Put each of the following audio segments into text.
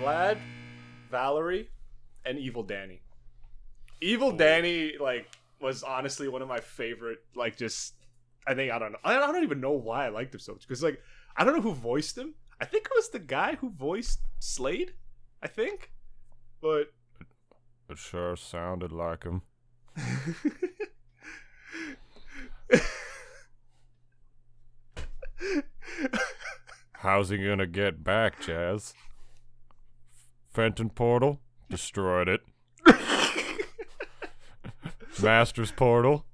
Vlad, Valerie, and Evil Danny. Evil Danny, like, was honestly one of my favorite, like, just, I don't even know why I liked him so much, because, like, I don't know who voiced him. I think it was the guy who voiced Slade, I think, but... It sure sounded like him. How's he gonna get back, Jazz? Fenton Portal? Destroyed it. Master's Portal?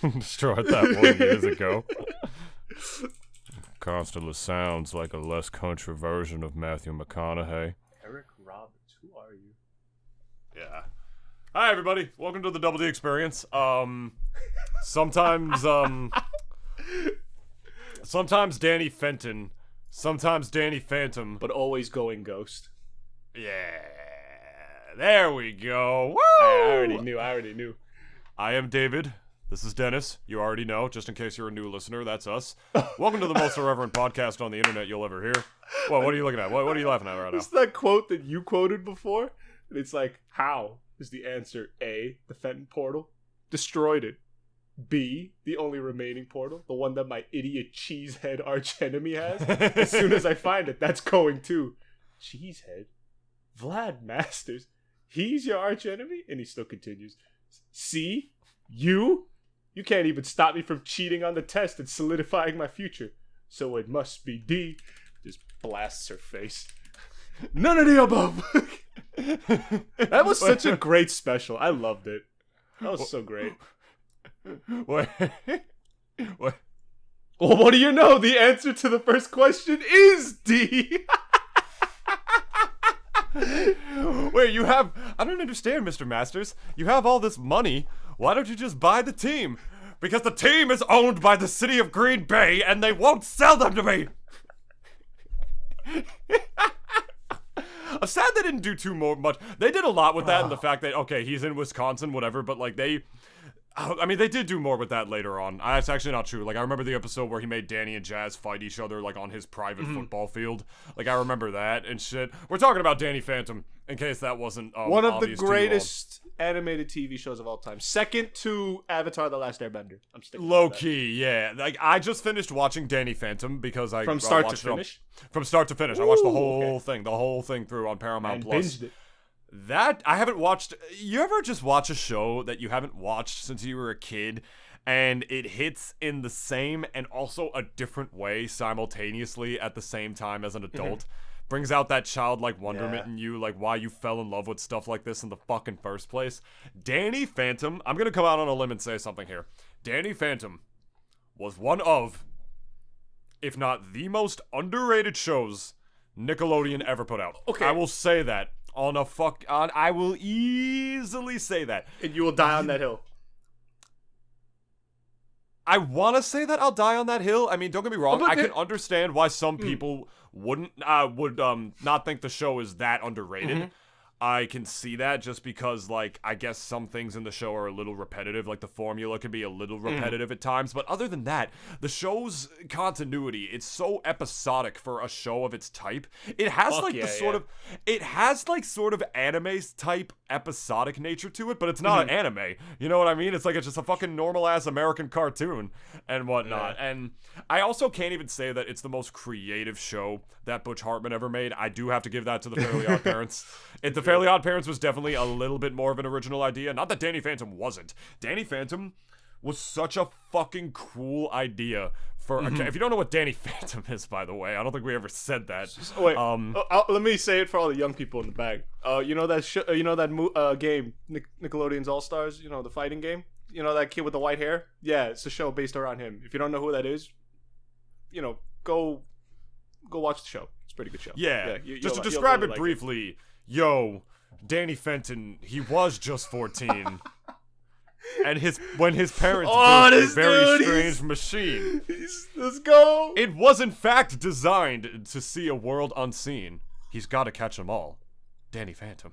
Destroyed that 1 years ago. Constantly sounds like a less country version of Matthew McConaughey. Eric Roberts, who are you? Yeah. Hi, everybody. Welcome to the Double D Experience. Sometimes Danny Fenton, sometimes Danny Phantom, But always going ghost. yeah, there we go. Woo! I already knew. I am David. This is Dennis. You already know, just in case you're a new listener, that's us. Welcome to the most irreverent podcast on the internet you'll ever hear. Well, what are you looking at? What are you laughing at right now? It's that quote that you quoted before. And it's like, how is the answer? A, the Fenton portal. Destroyed it. B, the only remaining portal. The one that my idiot cheesehead archenemy has. As soon as I find it, that's going too. Cheesehead? Vlad Masters? He's your archenemy? And he still continues. C, you can't even stop me from cheating on the test and solidifying my future. So it must be D. Just blasts her face. None of the above. That was such a great special. I loved it. That was so great. What? Well, what do you know? The answer to the first question is D. Wait, you have... I don't understand, Mr. Masters. You have all this money. Why don't you just buy the team? Because the team is owned by the city of Green Bay, and they won't sell them to me! I'm sad they didn't do too much. They did a lot with that, and the fact that, okay, he's in Wisconsin, whatever, but, like, they did do more with that later on. That's actually not true. Like, I remember the episode where he made Danny and Jazz fight each other, like, on his private football field. Like, I remember that and shit. We're talking about Danny Phantom, in case that wasn't one of the obvious to you all. greatest animated TV shows of all time. Second to Avatar: The Last Airbender. I'm sticking Low with that. key, yeah. Like, I just finished watching Danny Phantom because I From start to watched it finish? from start to finish. I watched the Ooh, whole thing through on Paramount And Plus. binged it. That I haven't watched. You ever just watch a show that you haven't watched since you were a kid, and it hits in the same and also a different way simultaneously at the same time as an adult? Brings out that childlike wonderment in you, like why you fell in love with stuff like this in the fucking first place. Danny Phantom, I'm gonna come out on a limb and say something here. Danny Phantom was one of, if not the most underrated shows Nickelodeon ever put out. Okay. I will say that. I will easily say that. And you will die on that hill. I want to say that I'll die on that hill. I mean, don't get me wrong. but I can understand why some people would not think the show is that underrated. I can see that just because, like, I guess some things in the show are a little repetitive. Like, the formula can be a little repetitive at times. But other than that, the show's continuity, it's so episodic for a show of its type. It has, it has, like, sort of anime-type episodic nature to it, but it's not an anime. You know what I mean? It's like, it's just a fucking normal-ass American cartoon and whatnot. Yeah. And I also can't even say that it's the most creative show that Butch Hartman ever made. I do have to give that to the Fairly Odd Parents. The Fairly Odd Parents was definitely a little bit more of an original idea. Not that Danny Phantom wasn't. Danny Phantom was such a fucking cool idea for if you don't know what Danny Phantom is, by the way, I don't think we ever said that. Wait, let me say it for all the young people in the bag. You know that game, Nickelodeon's All Stars. You know, the fighting game. You know that kid with the white hair. Yeah, it's a show based around him. If you don't know who that is, you know, go watch the show. It's a pretty good show. Yeah, just to describe it briefly. Yo, Danny Fenton, he was just 14. And when his parents built a very strange machine. Let's go. It was in fact designed to see a world unseen. He's got to catch them all. Danny Phantom.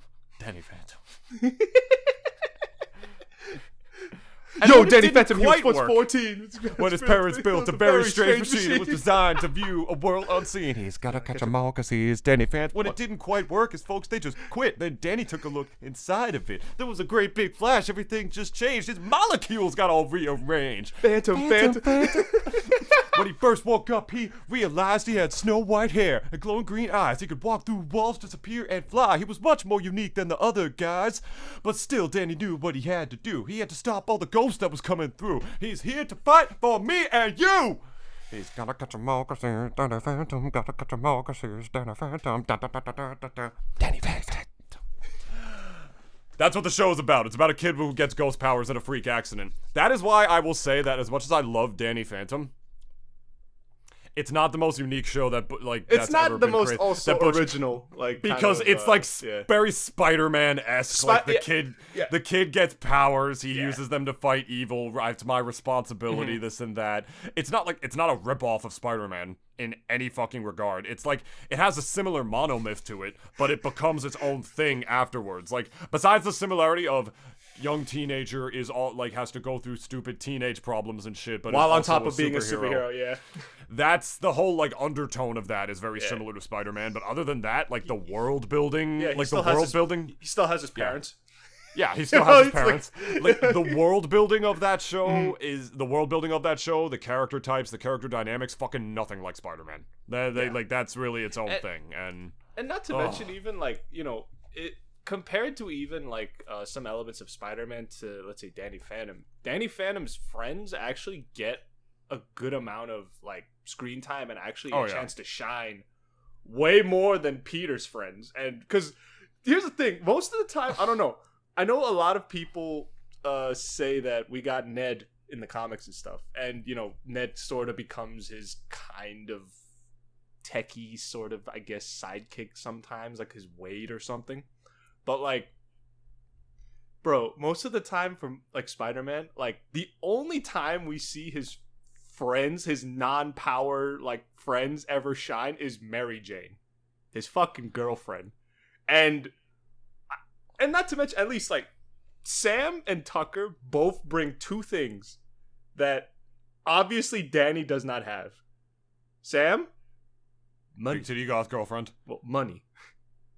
And Yo, when it Danny didn't Phantom, he was quite supposed work, 14. when his parents built a very strange machine, it was designed to view a world unseen. He's gotta catch 'em all 'cause he's Danny Phantom. When it didn't quite work, his folks, they just quit. Then Danny took a look inside of it. There was a great big flash. Everything just changed. His molecules got all rearranged. Phantom. When he first woke up, he realized he had snow white hair and glowing green eyes. He could walk through walls, disappear, and fly. He was much more unique than the other guys. But still, Danny knew what he had to do. He had to stop all the ghosts that was coming through. He's here to fight for me and you! He's gotta catch 'em all 'cause he's Danny Phantom. Gotta catch 'em all 'cause he's Danny Phantom. Danny Phantom. That's what the show is about. It's about a kid who gets ghost powers in a freak accident. That is why I will say that as much as I love Danny Phantom, it's not the most unique show that It's not the most also original, like, because it's like very Spider-Man-esque. Like the kid gets powers. He uses them to fight evil. It's my responsibility. This and that. It's not a ripoff of Spider-Man in any fucking regard. It's like it has a similar monomyth to it, but it becomes its own thing afterwards. Like besides the similarity of young teenager is all like has to go through stupid teenage problems and shit, but while on also top of being a superhero, yeah. That's the whole like undertone of that is very similar to Spider-Man, but other than that, like the world building, like the world building, he still has his parents. Yeah, he still has his parents. Like the world building of that show the character types, the character dynamics, fucking nothing like Spider-Man. They like that's really its own thing, and not to mention even like it compared to even like some elements of Spider-Man to let's say Danny Phantom. Danny Phantom's friends actually get a good amount of like screen time and actually a chance to shine way more than Peter's friends. And because here's the thing, most of the time, I don't know, I know a lot of people say that we got Ned in the comics and stuff, and Ned sort of becomes his kind of techie sort of, I guess, sidekick sometimes, like his Wade or something. But like, bro, most of the time from like Spider-Man, like the only time we see his friends, his non-power like friends ever shine is Mary Jane, his fucking girlfriend. And not to mention, at least like Sam and Tucker both bring two things that obviously Danny does not have. Sam, money. Big titty goth girlfriend. Well, money.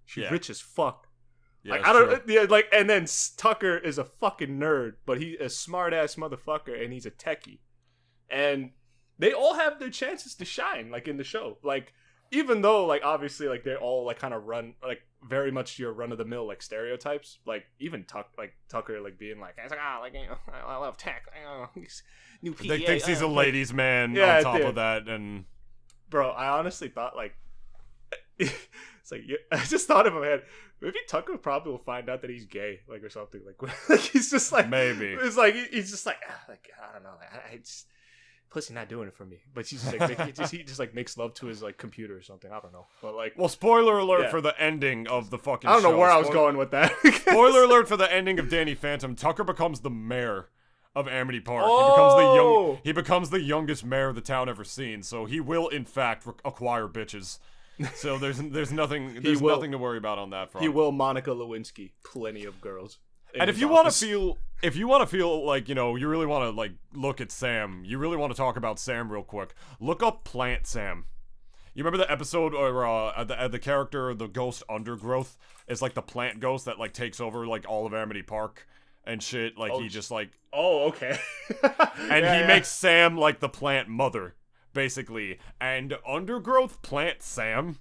She's rich as fuck. Yeah, like I don't like, and then Tucker is a fucking nerd, but he's a smart ass motherfucker, and he's a techie. And they all have their chances to shine, like in the show. Like, even though, like, obviously, like, they're all like kind of run, like, very much your run of the mill, like, stereotypes. Like, even Tucker, like, being like, I love tech. New PDA. They thinks he's a ladies' man on top of that, and bro, I honestly thought like, it's like I just thought in my head, maybe Tucker probably will find out that he's gay, like or something. Like he's just like maybe it's like he's just like I don't know, I just pussy not doing it for me. But she's like he just like makes love to his like computer or something. I don't know. But like, well, spoiler alert for the ending of the fucking. I don't know show. where I was going with that. Spoiler alert for the ending of Danny Phantom. Tucker becomes the mayor of Amity Park. Oh! He becomes the youngest mayor the town ever seen. So he will in fact acquire bitches. So there's nothing nothing to worry about on that front. He will Monica Lewinsky plenty of girls. And if you want to feel like, you really want to like look at Sam, you really want to talk about Sam real quick, look up Plant Sam. You remember the episode where the character, the ghost Undergrowth, is like the plant ghost that like takes over like all of Amity Park and shit. Like he just like okay. And he makes Sam like the plant mother, basically. And Undergrowth Plant Sam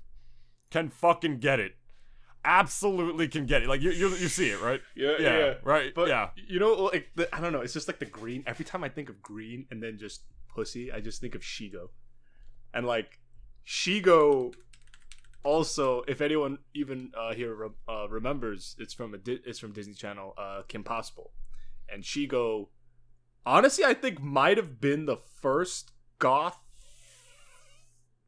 can fucking get it. Absolutely can get it. Like you see it, right? Yeah, right. But yeah, like I don't know. It's just like the green. Every time I think of green and then just pussy, I just think of Shigo, and like Shigo. Also, if anyone even here remembers, it's from Disney Channel, Kim Possible, and Shigo. Honestly, I think might have been the first goth.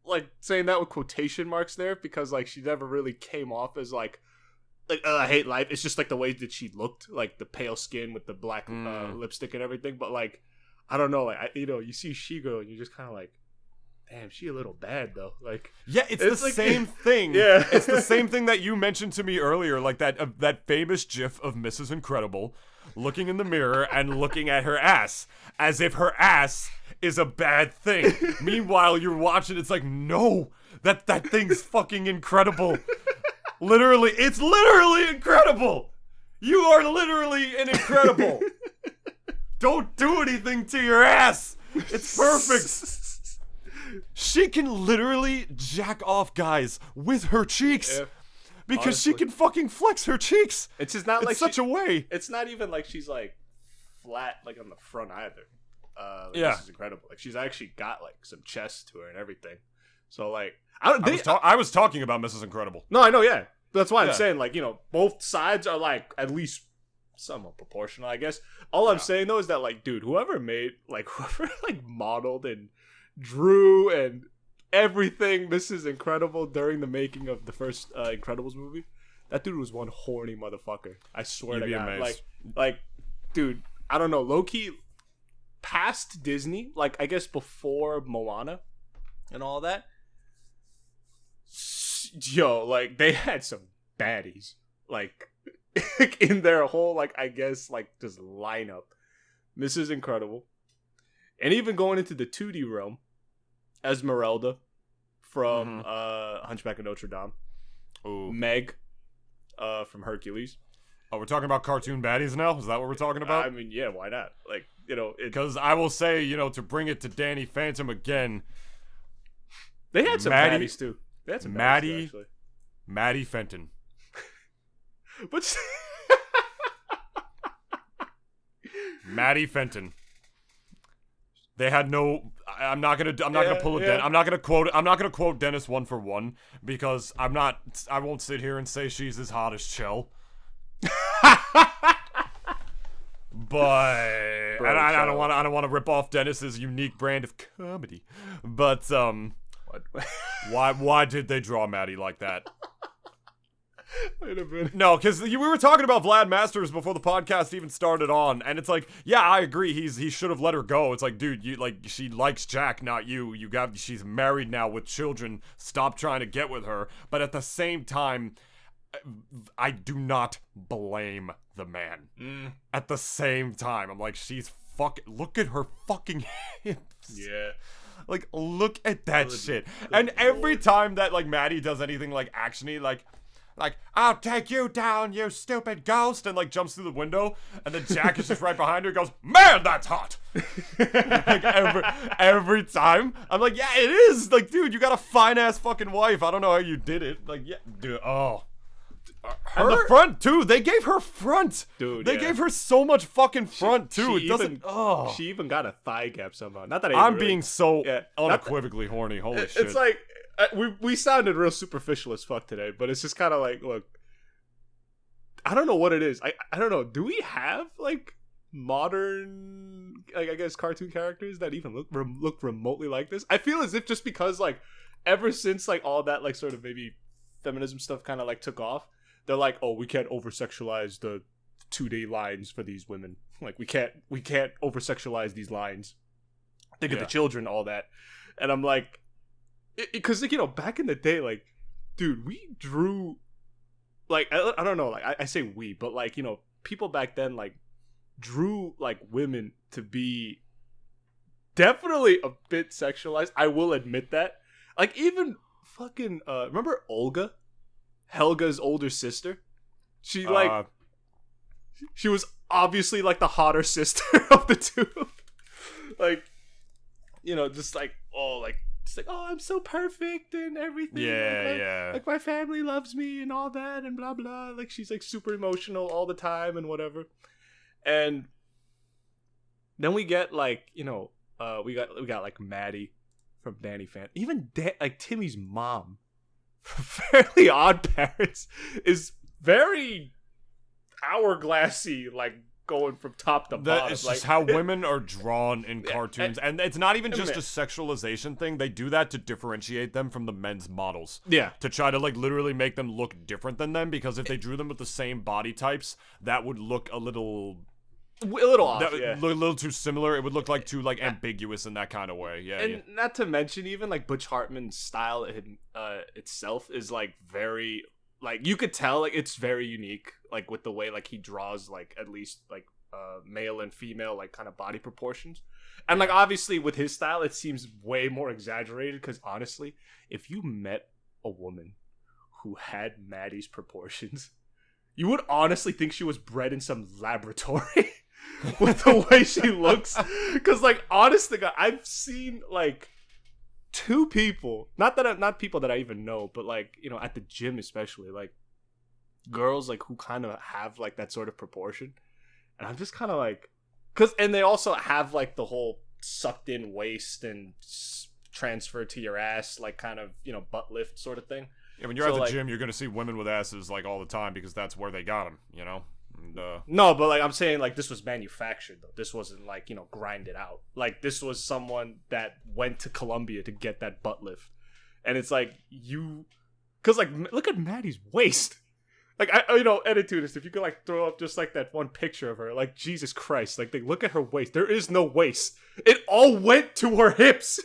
Like saying that with quotation marks there, because like she never really came off as like I hate life. It's just like the way that she looked, like the pale skin with the black lipstick and everything. But like I don't know, like you see Shigo and you're just kind of like, damn, she a little bad though. Like it's the like, same thing. Yeah, it's the same thing that you mentioned to me earlier, like that famous GIF of Mrs. Incredible, looking in the mirror and looking at her ass as if her ass is a bad thing. Meanwhile, you're watching, it's like, no, that thing's fucking incredible. Literally, it's literally incredible. You are literally an incredible. Don't do anything to your ass. It's perfect. She can literally jack off guys with her cheeks. Yeah. Because Honestly. she can fucking flex her cheeks. It's just not It's like such a way. It's not even like she's like flat like on the front either. Yeah. This is incredible. Like she's actually got like some chest to her and everything. So like I was talking about Mrs. Incredible. No, I know, yeah. That's why I'm Yeah. saying like, you know, both sides are like at least somewhat proportional, I guess. All I'm saying though is that like, dude, whoever modeled and drew and everything, this is incredible during the making of the first Incredibles movie. That dude was one horny motherfucker. I swear You'd to be God. amazed. Like, dude, I don't know, low-key, past Disney, like I guess before Moana and all that, yo, like they had some baddies, like in their whole, like I guess, like just lineup. Mrs. Incredible, and even going into the 2D realm, Esmeralda from Hunchback of Notre Dame, Ooh. Meg from Hercules. Oh, we're talking about cartoon baddies now? Is that what we're talking about? I mean, yeah, why not? Like, you know, Because I will say, you know, to bring it to Danny Phantom again, they had some Maddie- baddies too. They had some Maddie- baddies too, actually. Maddie Fenton. But Maddie Fenton. They had no. I'm not gonna pull a. yeah. I'm not gonna quote Dennis one for one because I'm not. I won't sit here and say she's as hot as Chell. But Bro, and I Chell. don't want to rip off Dennis's unique brand of comedy. But what? why did they draw Maddie like that? Wait a minute. No, because we were talking about Vlad Masters before the podcast even started on, and it's like, yeah, I agree. He should have let her go. It's like, dude, you like she likes Jack, not you. She's married now with children. Stop trying to get with her. But at the same time, I do not blame the man. At the same time, I'm like, she's fucking. Look at her fucking hips. Yeah. Like, look at that Good- shit. good And every lord. time that like Maddie does anything like actiony, like I'll take you down, you stupid ghost, and like jumps through the window, and then Jack is just right behind her and goes, man, that's hot. Like every time. I'm like, yeah, it is. Like, dude, you got a fine ass fucking wife. I don't know how you did it. Like, yeah, dude, oh. And the front too. They gave her front. Dude, They yeah. gave her so much fucking front too. She It doesn't. even- Oh. She even got a thigh gap somehow. Not that I I'm really- being so Yeah, unequivocally horny. Holy shit. It's like we sounded real superficial as fuck today, but it's just kind of like, look, I don't know what it is. I don't know. Do we have like modern, like I guess, cartoon characters that even look remotely like this? I feel as if just because like ever since like all that like sort of maybe feminism stuff kind of like took off, they're like, oh, we can't over sexualize the 2D lines for these women. Like we can't over sexualize these lines. Think of the children, all that, and I'm like, because like, you know, back in the day, like, dude, we drew, like, I don't know, like I say we, but like, you know, people back then like drew like women to be definitely a bit sexualized. I will admit that. Like even fucking remember Olga, Helga's older sister? She like she was obviously like the hotter sister of the two. Like, you know, just like, oh, like, just like, oh, I'm so perfect and everything. Yeah. Like my family loves me and all that and blah blah. Like she's like super emotional all the time and whatever. And then we get like, you know, we got like Maddie from Danny Phantom. Even like Timmy's mom from Fairly Odd Parents is very hourglassy, like going from top to bottom. It's like just how women are drawn in cartoons, and it's not even just man. a sexualization thing. They do that to differentiate them from the men's models. Yeah. To try to like literally make them look different than them, because if they drew them with the same body types, that would look a little off. that would Yeah. look a little too similar. It would look like too like ambiguous in that kind of way. Yeah. And not to mention, even like Butch Hartman's style itself is like very, like, you could tell like it's very unique, like with the way like he draws, like at least like male and female like kind of body proportions. And like obviously with his style it seems way more exaggerated, because honestly, if you met a woman who had Maddie's proportions, you would honestly think she was bred in some laboratory with the way she looks. Because like honest to God, I've seen like two people, not people that I even know, but like, you know, at the gym especially, like girls like who kind of have like that sort of proportion. And I'm just kind of like, and they also have like the whole sucked in waist and transfer to your ass, like kind of, you know, butt lift sort of thing. Yeah, when you're at the gym, you're gonna see women with asses like all the time because that's where they got them, you know. And, no, but like I'm saying, like this was manufactured though. This wasn't like, you know, grinded out. Like this was someone that went to Colombia to get that butt lift, and it's like because like look at Maddie's waist. Like I, you know, Nintoonist, if you could like throw up just like that one picture of her, like Jesus Christ, like they look at her waist. There is no waist. It all went to her hips.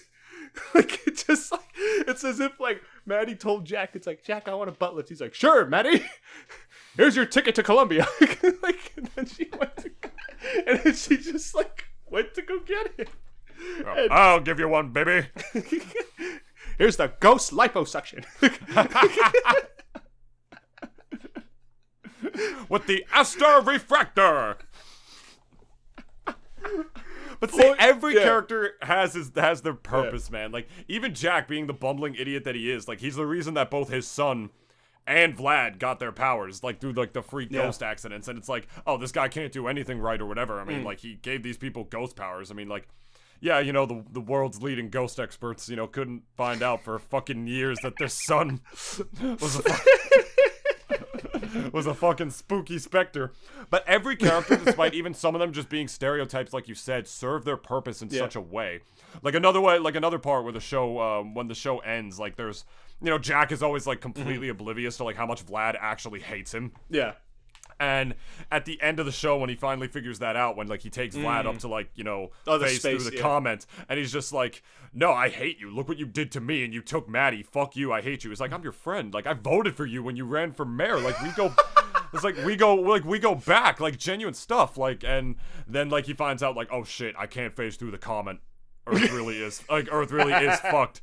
Like it just like it's as if like Maddie told Jack, it's like, Jack, I want a butt lift. He's like, sure, Maddie. Here's your ticket to Colombia. Like, and then she went to, and then she just like went to go get it. Oh, I'll give you one, baby. Here's the ghost liposuction. With the Astor Refractor. But see, every character has their purpose, man. Like, even Jack being the bumbling idiot that he is, like, he's the reason that both his son and Vlad got their powers, like, through, like, the freak ghost accidents. And it's like, oh, this guy can't do anything right or whatever. I mean, like, he gave these people ghost powers. I mean, like, yeah, you know, the world's leading ghost experts, you know, couldn't find out for fucking years that their son was a fucking spooky specter. But every character, despite even some of them just being stereotypes, like you said, serve their purpose in such a way. Like another part where the show, when the show ends, like there's, you know, Jack is always like completely oblivious to like how much Vlad actually hates him. Yeah. And at the end of the show, when he finally figures that out, when like he takes Vlad up to like, you know, face through the comment, and he's just like, no, I hate you. Look what you did to me, and you took Maddie. Fuck you. I hate you. It's like, I'm your friend. Like, I voted for you when you ran for mayor. Like, we go. It's like we go back, like genuine stuff. Like, and then like he finds out like, oh shit, I can't face through the comment. Earth really is fucked.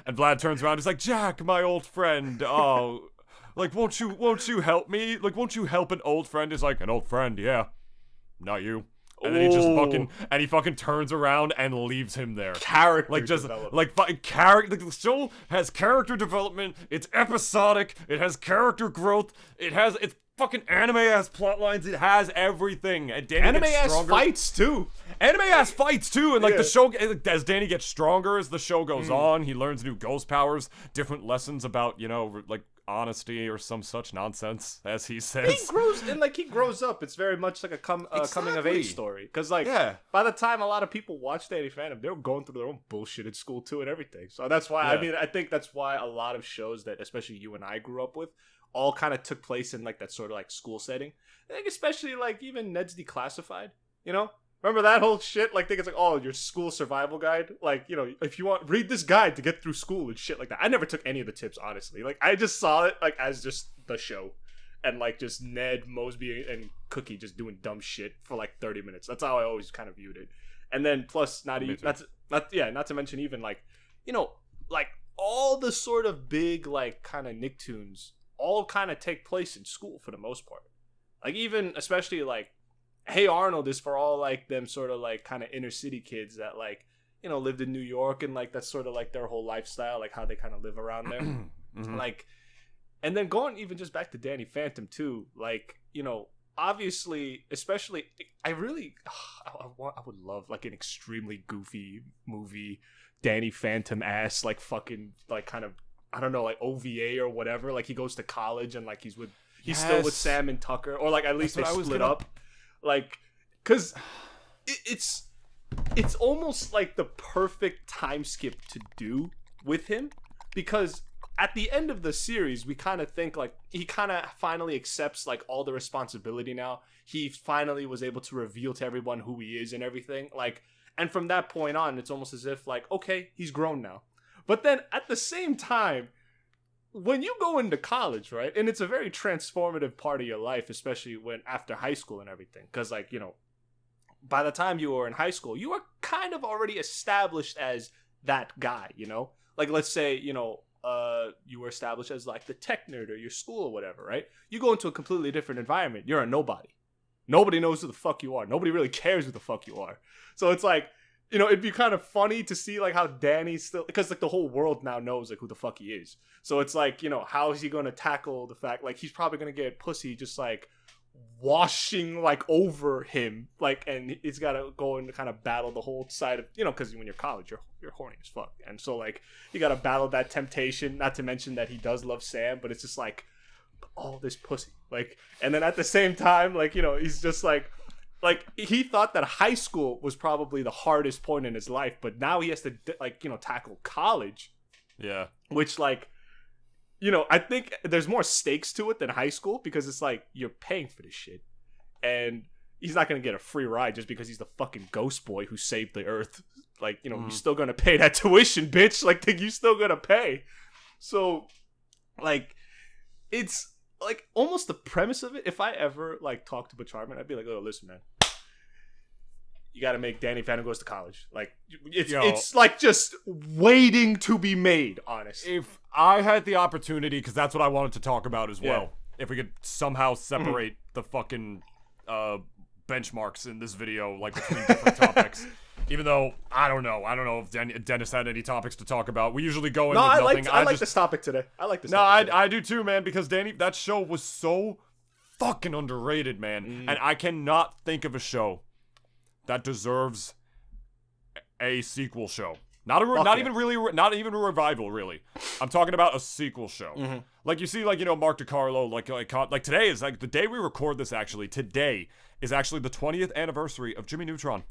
And Vlad turns around. He's like, Jack, my old friend. Oh. Like, won't you help me? Like, won't you help an old friend? He's like, an old friend, yeah. Not you. And then he fucking turns around and leaves him there. Character development. The show has character development. It's episodic. It has character growth. It's fucking anime-ass plot lines. It has everything. And Danny gets stronger. Fights too. Anime-ass fights too. And like the show, as Danny gets stronger as the show goes on, he learns new ghost powers, different lessons about, you know, like honesty or some such nonsense, as he says. He grows up. It's very much like a coming of age story. Because like by the time a lot of people watch Danny Phantom, they were going through their own bullshit at school too and everything. So that's why I mean I think that's why a lot of shows that especially you and I grew up with all kind of took place in like that sort of like school setting. I think especially like even Ned's Declassified, you know? Remember that whole shit? Like, think it's like, oh, your school survival guide. Like, you know, if you want, read this guide to get through school and shit like that. I never took any of the tips, honestly. Like, I just saw it like as just the show, and like just Ned, Mosby, and Cookie just doing dumb shit for like 30 minutes. That's how I always kind of viewed it. And then plus, not to mention even like, you know, like all the sort of big like kind of Nicktoons all kind of take place in school for the most part. Like even especially like Hey Arnold is for all like them sort of like kind of inner city kids that like, you know, lived in New York, and like that's sort of like their whole lifestyle, like how they kind of live around there. Like, and then going even just back to Danny Phantom too, like, you know, obviously, especially I would love like an extremely goofy movie, Danny Phantom ass, like fucking like kind of, I don't know, like OVA or whatever. Like he goes to college and like he's still with Sam and Tucker, or like at least they split up. Like, cause it's almost like the perfect time skip to do with him, because at the end of the series we kind of think like he kind of finally accepts like all the responsibility now. He finally was able to reveal to everyone who he is and everything. Like, and from that point on, it's almost as if like, okay, he's grown now. But then at the same time, when you go into college, right, and it's a very transformative part of your life, especially when after high school and everything, because like, you know, by the time you were in high school, you were kind of already established as that guy, you know? Like, let's say, you know, you were established as like the tech nerd or your school or whatever, right? You go into a completely different environment. You're a nobody. Nobody knows who the fuck you are. Nobody really cares who the fuck you are. So it's like, you know, it'd be kind of funny to see like how Danny's still, because like the whole world now knows like who the fuck he is. So it's like, you know, how is he going to tackle the fact like he's probably going to get pussy just like washing like over him, like, and he's got to go and kind of battle the whole side of, you know, because when you're college, you're horny as fuck, and so like you got to battle that temptation. Not to mention that he does love Sam, but it's just like all this pussy, like, and then at the same time, like, you know, he's just like he thought that high school was probably the hardest point in his life, but now he has to like, you know, tackle college. Yeah, which like, you know, I think there's more stakes to it than high school, because it's like you're paying for this shit, and he's not gonna get a free ride just because he's the fucking ghost boy who saved the earth. Like, you know, you're still gonna pay that tuition, bitch. Like, you still gonna pay. So, like, it's like almost the premise of it. If I ever like talk to Butch Hartman, I'd be like, "Oh, listen, man, you got to make Danny Phantom Goes to College." Like, it's like just waiting to be made, honestly. If I had the opportunity, because that's what I wanted to talk about as well, if we could somehow separate the fucking benchmarks in this video, like, between different topics. Even though, I don't know if Dennis had any topics to talk about. We usually go in with nothing. I like this topic today. I like this topic today. I do too, man, because Danny, that show was so fucking underrated, man. And I cannot think of a show that deserves a sequel show. Not even a revival, really. I'm talking about a sequel show. Like, you see, like, you know, Mark DiCarlo, like today is like the day we record this. Actually, today is actually the 20th anniversary of Jimmy Neutron,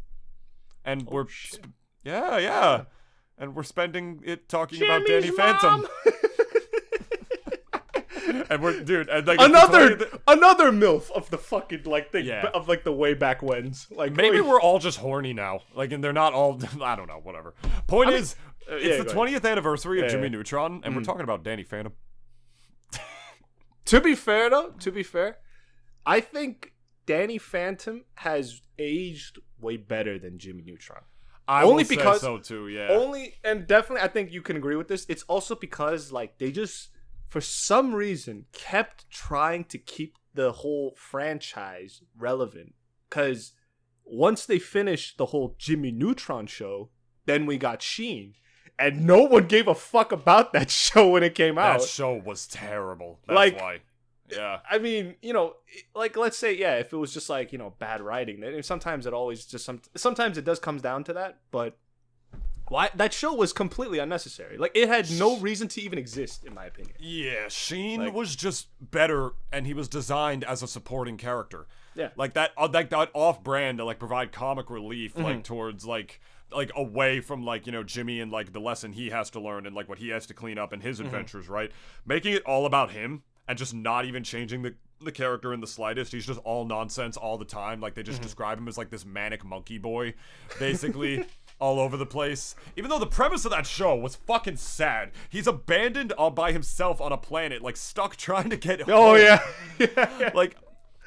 and and we're spending it talking about Danny Phantom. And we're, dude, and like another MILF of the fucking like thing, of like the way back whens. Like, maybe we're all just horny now. Like, and they're not all. I don't know. Whatever. Point is, it's the 20th anniversary of Jimmy Neutron, and we're talking about Danny Phantom. To be fair, though, I think Danny Phantom has aged way better than Jimmy Neutron. Only because so too. Yeah. And definitely, I think you can agree with this. It's also because like they just, for some reason, kept trying to keep the whole franchise relevant. Because once they finished the whole Jimmy Neutron show, then we got Sheen. And no one gave a fuck about that show when it came out. That show was terrible. That's why. Yeah. I mean, you know, like, let's say, if it was just like, you know, bad writing, then sometimes it always just, sometimes it does come down to that, but why that show was completely unnecessary. Like, it had no reason to even exist, in my opinion. Yeah, Sheen was just better, and he was designed as a supporting character. Yeah. Like that off-brand to like provide comic relief, like towards like away from like, you know, Jimmy and like the lesson he has to learn and like what he has to clean up in his adventures, right? Making it all about him and just not even changing the character in the slightest. He's just all nonsense all the time. Like, they just describe him as like this manic monkey boy, basically. All over the place. Even though the premise of that show was fucking sad. He's abandoned all by himself on a planet, like stuck trying to get home. Oh yeah. Like,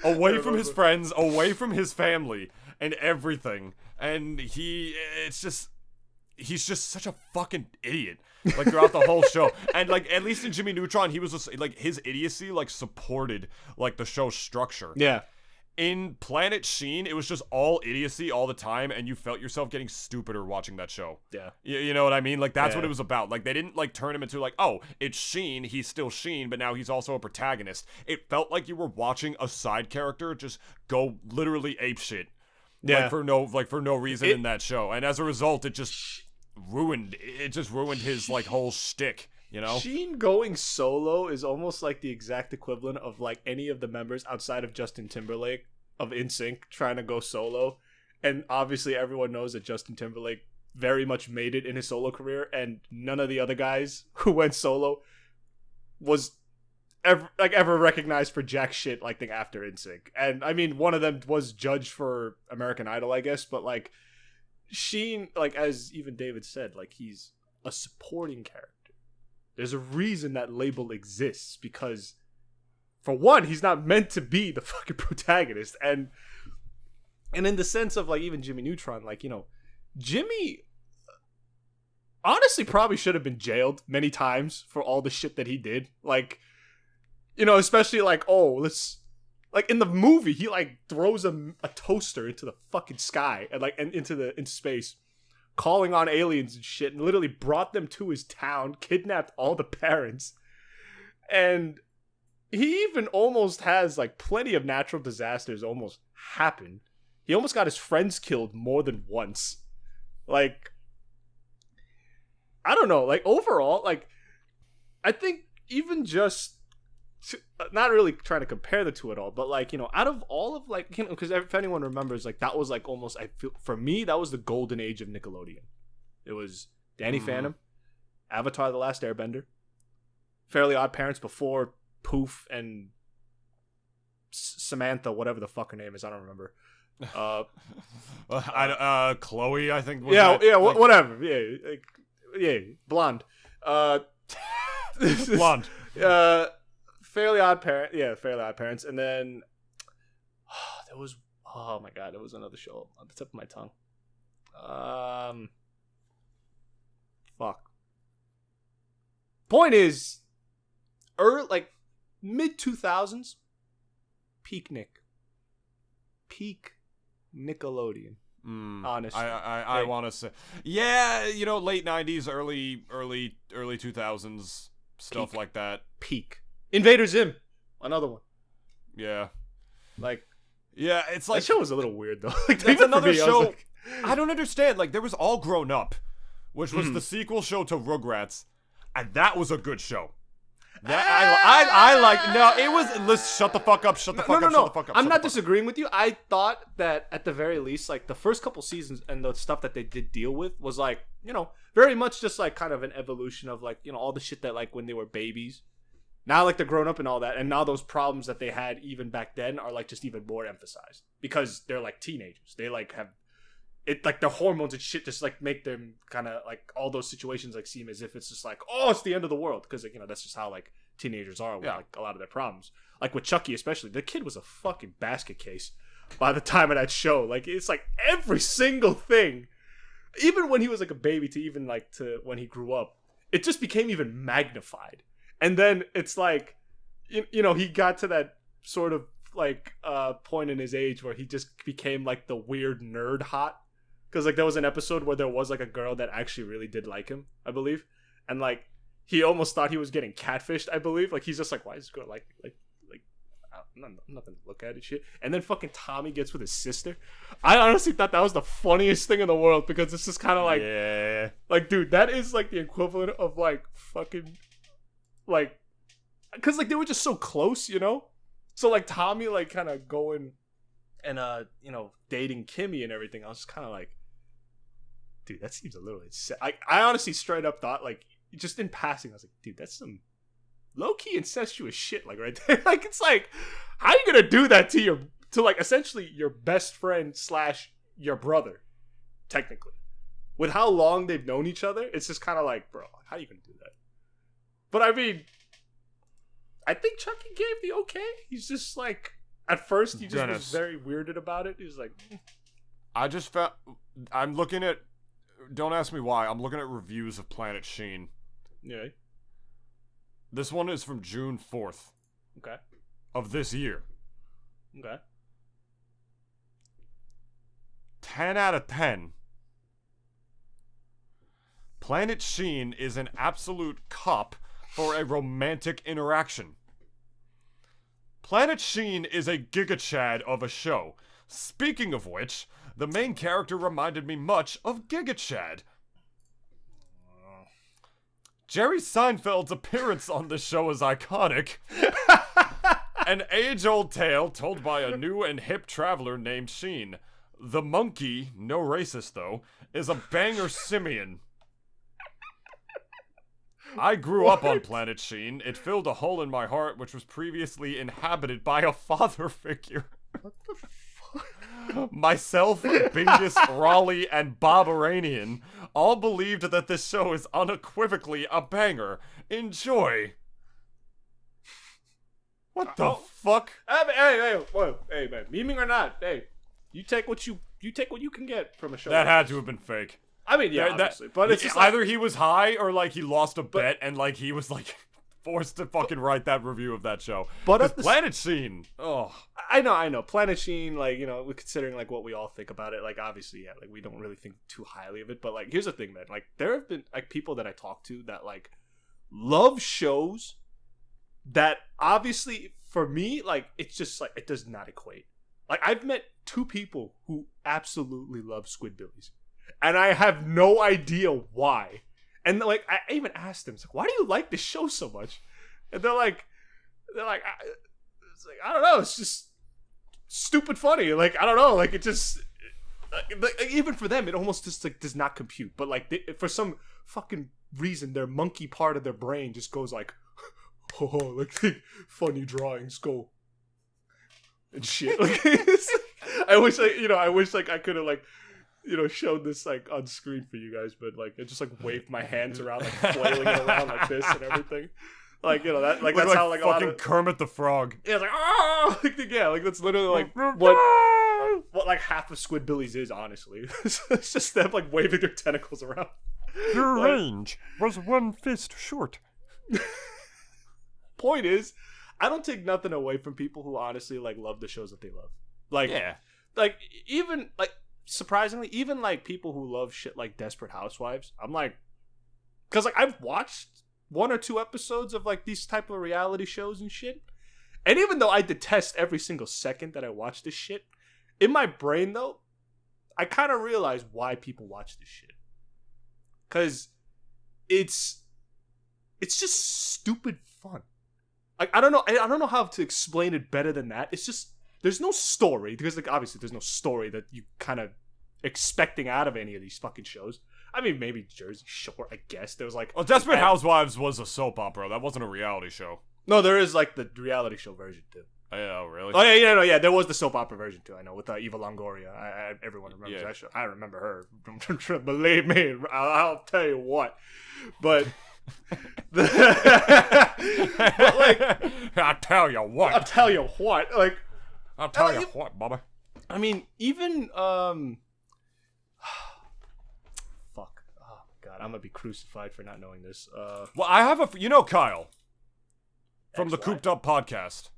away from his friends, away from his family, and everything. And he's just such a fucking idiot, like, throughout the whole show. And like, at least in Jimmy Neutron, he was just, like, his idiocy like supported like the show's structure. Yeah. In Planet Sheen, it was just all idiocy all the time, and you felt yourself getting stupider watching that show. Yeah. You know what I mean? Like, that's what it was about. Like, they didn't, like, turn him into, like, oh, it's Sheen, he's still Sheen, but now he's also a protagonist. It felt like you were watching a side character just go literally apeshit. Yeah. Like, for no reason in that show. And as a result, it just ruined his, like, whole shtick. You know, Sheen going solo is almost like the exact equivalent of like any of the members outside of Justin Timberlake of NSYNC trying to go solo. And obviously everyone knows that Justin Timberlake very much made it in his solo career, and none of the other guys who went solo was ever recognized for jack shit like the after NSYNC. And I mean, one of them was judged for American Idol, I guess, but like Sheen, like, as even David said, like, he's a supporting character. There's a reason that label exists, because for one, he's not meant to be the fucking protagonist. And And in the sense of like even Jimmy Neutron, like, you know, Jimmy honestly probably should have been jailed many times for all the shit that he did. Like, you know, especially like, oh, let's like in the movie, he like throws a toaster into the fucking sky and like and into space, calling on aliens and shit, and literally brought them to his town, kidnapped all the parents, and he even almost has like plenty of natural disasters almost happen. He almost got his friends killed more than once. Like, I don't know. Like, overall, like, I think even just, not really trying to compare the two at all, but, like, you know, out of all of, like, you know, because if anyone remembers, like, that was, like, almost, I feel, for me, that was the golden age of Nickelodeon. It was Danny Phantom, Avatar The Last Airbender, Fairly Odd Parents before Poof and Samantha, whatever the fuck her name is, I don't remember. Chloe, I think. Was yeah, that, yeah, like, whatever. Yeah, like, yeah, blonde. blonde. Fairly Odd Parent. Yeah, Fairly Odd Parents, and then there was. Oh my god, there was another show on the tip of my tongue. Fuck. Point is, like mid 2000s, peak Nickelodeon. Honestly, I want to say, yeah, you know, late 90s, early 2000s stuff Peak. like that. Peak Invader Zim, another one. Yeah, Like, yeah, it's like that show was a little weird though. Like, that's even for another me, I was show. like, I don't understand. Like, there was All Grown Up, which was the sequel show to Rugrats, and that was a good show. That I like. No, it was. Let's shut the fuck up. Shut the fuck up. Shut the fuck up. I'm not disagreeing with you. I thought that at the very least, like the first couple seasons and the stuff that they did deal with was like, you know, very much just like kind of an evolution of like, you know, all the shit that like when they were babies. Now like they're grown up and all that, and now those problems that they had even back then are like just even more emphasized because they're like teenagers. They like have it like the hormones and shit just like make them kind of like all those situations like seem as if it's just like, oh, it's the end of the world, because like, you know, that's just how like teenagers are with like a lot of their problems. Like with Chucky especially, the kid was a fucking basket case by the time of that show. Like it's like every single thing, even when he was like a baby to even like to when he grew up, it just became even magnified. And then it's like, you know, he got to that sort of like point in his age where he just became like the weird nerd hot. Because like there was an episode where there was like a girl that actually really did like him, I believe. And like he almost thought he was getting catfished, I believe. Like he's just like, why is this girl like I'm nothing to look at and shit. And then fucking Tommy gets with his sister. I honestly thought that was the funniest thing in the world, because it's just kind of like, yeah, like, dude, that is like the equivalent of like fucking like, because like they were just so close, you know. So like Tommy like kind of going and you know, dating Kimmy and everything. I was just kind of like, dude, that seems a little insane. I honestly straight up thought, like, just in passing, I was like, dude, that's some low-key incestuous shit, like, right there. Like, it's like, how you gonna do that to like, essentially your best friend / your brother, technically? With how long they've known each other, it's just kind of like, bro, how are you gonna do that? But, I mean, I think Chucky gave the okay. He's just, like, at first, he just was very weirded about it. He was like, I just found, I'm looking at, don't ask me why, I'm looking at reviews of Planet Sheen. yeah. This one is from June 4th. Okay. Of this year. Okay. 10 out of 10. Planet Sheen is an absolute cup for a romantic interaction. Planet Sheen is a gigachad of a show. Speaking of which, the main character reminded me much of Gigachad. Jerry Seinfeld's appearance on the show is iconic. An age-old tale told by a new and hip traveler named Sheen. The monkey, no racist though, is a banger simian. I grew up on Planet Sheen. It filled a hole in my heart which was previously inhabited by a father figure. What the fuck? Myself, Bingus, Raleigh, and Bob Iranian all believed that this show is unequivocally a banger. Enjoy. What the fuck? Hey, man, memeing or not, hey, You take what you can get from a show. That like had this. to have been fake. I mean, yeah, obviously, but it's just like, either he was high or like he lost a bet and like he was like forced to fucking write that review of that show. But at the Planet Sheen. Oh, I know. Planet Sheen, like, you know, we're considering like what we all think about it. Like, obviously, yeah, like we don't really think too highly of it. But like, here's the thing, man. Like, there have been like people that I talk to that like love shows that obviously for me, like, it's just like it does not equate. Like, I've met 2 people who absolutely love Squidbillies, and I have no idea why. And like, I even asked them, like, why do you like this show so much? And they're like, it's like, I don't know, it's just stupid funny. Like, I don't know, like it just, like, even for them, it almost just like does not compute. But like, for some fucking reason, their monkey part of their brain just goes like, oh, like funny drawings go and shit. Like, I wish I could have like, you know, showed this like on screen for you guys, but like I just like waved my hands around, like flailing it around like this and everything. Like, you know, that like that's how like fucking a lot of, Kermit the Frog. yeah, it's like oh, like, yeah, like that's literally like what like half of Squidbillies is, honestly. It's just them like waving their tentacles around. Your Like, range was 1 fist short. point is, I don't take nothing away from people who honestly like love the shows that they love. Like, Yeah. like even like surprisingly, even like people who love shit like Desperate Housewives, I'm like, because like I've watched 1 or 2 episodes of like these type of reality shows and shit, and even though I detest every single second that I watch this shit, in my brain though, I kind of realize why people watch this shit, because it's just stupid fun. Like, I don't know how to explain it better than that. It's just, there's no story, because like obviously there's no story that you kind of expecting out of any of these fucking shows. I mean, maybe Jersey Shore, I guess. There was like, Well, Desperate Housewives was a soap opera. That wasn't a reality show. no, there is like the reality show version too. Oh, really? Oh yeah, there was the soap opera version too. I know, with Eva Longoria. Everyone remembers Yeah. that show. I remember her. Believe me, I'll tell you what. But, but like, I'll tell you what. I'll tell you what. Like, I'll tell you what, Bubba. I mean, even fuck. Oh god, I'm gonna be crucified for not knowing this. Well, I have you know Kyle from the XY? Cooped Up podcast.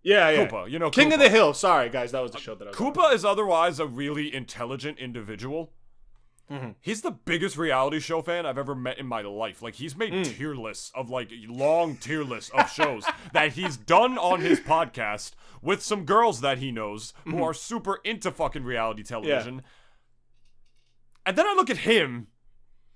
Yeah. Koopa, you know King Koopa. of the Hill. Sorry, guys, that was the show that I was on. Koopa is otherwise a really intelligent individual. Mhm. He's the biggest reality show fan I've ever met in my life. Like, he's made tier lists of, like, long tier lists of shows that he's done on his podcast with some girls that he knows who are super into fucking reality television. And then I look at him,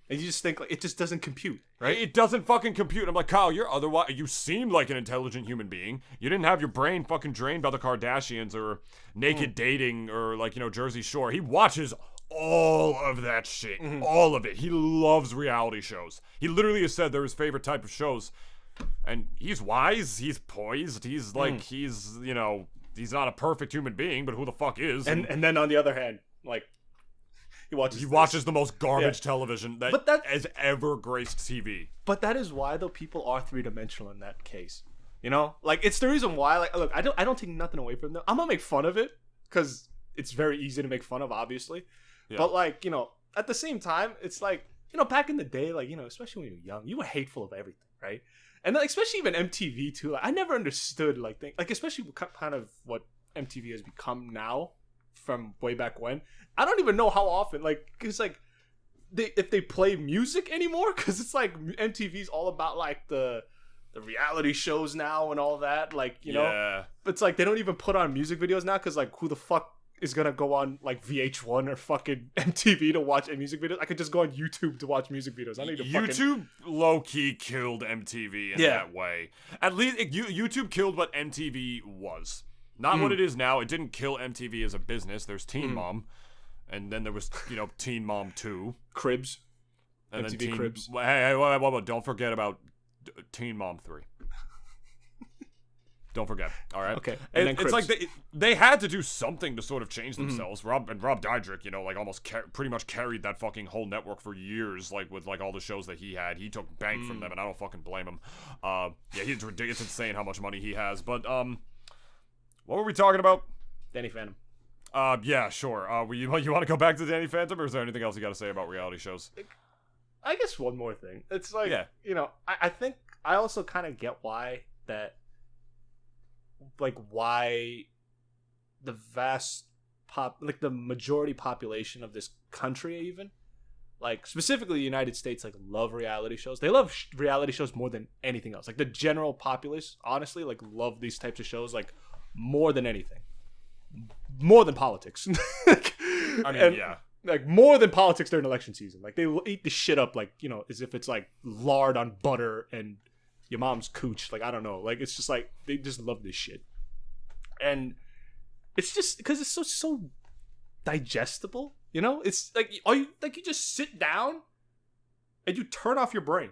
And you just think like it just doesn't compute, right? it doesn't fucking compute. I'm like, Kyle, you seem like an intelligent human being. You didn't have your brain fucking drained by the Kardashians or naked dating or, like, you know, Jersey Shore. He watches all of that shit. All of it. He loves reality shows. He literally has said they're his favorite type of shows. And he's wise, he's poised, he's like, he's, you know, he's not a perfect human being, but who the fuck is? And then on the other hand, like, he watches the most garbage television that has ever graced TV. But that is why though people are 3-dimensional in that case. You know? Like, it's the reason why, like, look, I don't take nothing away from them. I'm gonna make fun of it, because it's very easy to make fun of, obviously. Yeah. But like, you know, at the same time, it's like, you know, back in the day, like, you know, especially when you were young, you were hateful of everything, right? And like, especially even MTV too. Like, I never understood like especially kind of what MTV has become now from way back when. I don't even know how often, like, cause like if they play music anymore, cause it's like MTV's all about like the reality shows now and all that, like, you know. It's like they don't even put on music videos now, cause like who the fuck is gonna go on like VH1 or fucking MTV to watch a music video? I could just go on YouTube to watch music videos. I need to YouTube low-key killed MTV in that way. At least YouTube killed what MTV was. Not what it is now. It didn't kill MTV as a business. There's Teen Mom. And then there was, you know, Teen Mom 2. Cribs. And MTV then Cribs. Hey, don't forget about Teen Mom 3. Don't forget. All right. Okay. And And then it's Cribs. like they had to do something to sort of change themselves. Rob Dyrdek, you know, like almost pretty much carried that fucking whole network for years, like with like all the shows that he had. He took bank from them, and I don't fucking blame him. Yeah, he's ridiculous. It's insane how much money he has. But what were we talking about? Danny Phantom. Yeah, sure. You want to go back to Danny Phantom, or is there anything else you got to say about reality shows? I guess one more thing. It's like, I think I also kind of get why the vast the majority population of this country, even, like, specifically the United States, like, love reality shows. They love reality shows more than anything else. Like, the general populace, honestly, like, love these types of shows, like, more than anything. More than politics. Yeah. Like, more than politics during election season. Like, they will eat the shit up, like, as if it's, like, lard on butter and your mom's cooch. Like, I don't know. Like, it's just, like, they just love this shit. And it's just because it's so digestible, It's, like, you just sit down and you turn off your brain.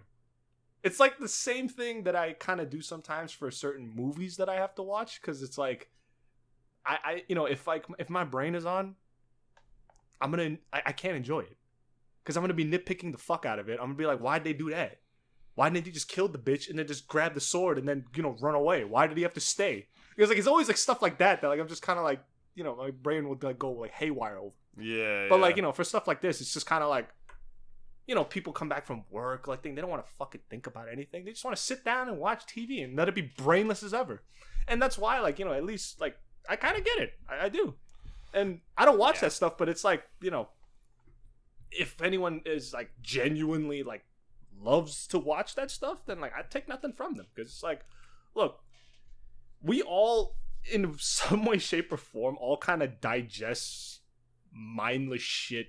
It's, like, the same thing that I kind of do sometimes for certain movies that I have to watch, because it's, like, if my brain is on, I can't enjoy it, because I'm gonna be nitpicking the fuck out of it. I'm gonna be like, why'd they do that? Why didn't he just kill the bitch and then just grab the sword and then run away? Why did he have to stay? Because, like, it's always, like, stuff like that like I'm just kind of like, my brain would, like, go, like, haywire over. Yeah. But like, for stuff like this, it's just kind of like, people come back from work, like, they don't want to fucking think about anything. They just want to sit down and watch TV and let it be brainless as ever. And that's why, like, at least, like, I kind of get it. I do. And I don't watch that stuff, but it's like, if anyone is, like, genuinely, like, loves to watch that stuff, then, like, I take nothing from them. Because it's like, look, we all, in some way, shape, or form, all kind of digest mindless shit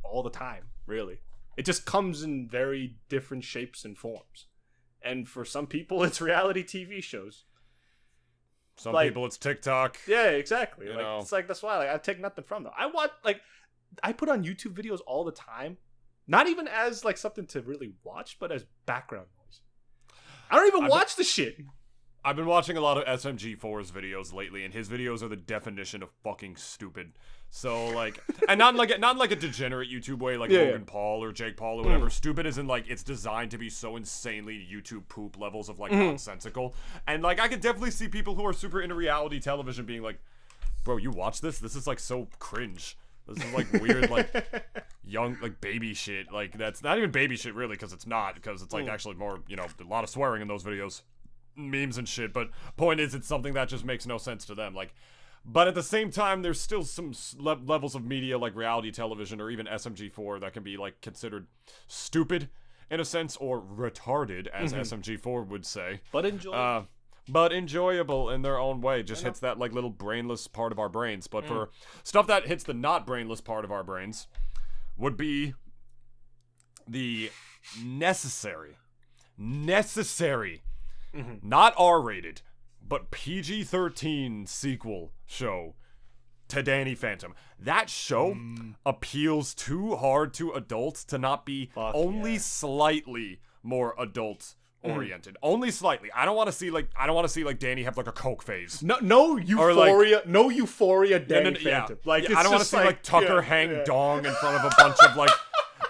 all the time, really. It just comes in very different shapes and forms. And for some people, it's reality TV shows. Some people, it's TikTok. Yeah, exactly. It's like, that's why, like, I take nothing from them. I put on YouTube videos all the time, not even as, like, something to really watch, but as background noise. I don't even watch the shit. I've been watching a lot of SMG4's videos lately, and his videos are the definition of fucking stupid. So, like, and not in like a degenerate YouTube way, like Logan Paul or Jake Paul or whatever. Stupid as in, like, it's designed to be so insanely YouTube poop levels of, like, nonsensical. And, like, I could definitely see people who are super into reality television being like, bro, you watch this? This is, like, so cringe. This is, like, weird, like, young, like, baby shit. Like, that's not even baby shit, really, because it's not. Because it's, like, actually more, a lot of swearing in those videos. Memes and shit. But point is, it's something that just makes no sense to them. Like, but at the same time, there's still some levels of media, like reality television or even SMG4, that can be, like, considered stupid, in a sense, or retarded, as SMG4 would say. But enjoyable. But enjoyable in their own way. Just hits that, like, little brainless part of our brains. But for stuff that hits the not brainless part of our brains, would be the necessary, not R-rated, but PG-13 sequel show to Danny Phantom. That show appeals too hard to adults to not be slightly more adult oriented. Only slightly. I don't want to see like Danny have, like, a coke phase. No euphoria, like, no euphoria Danny Phantom. Yeah. Like, I don't want to see like Tucker hang dong in front of a bunch of, like,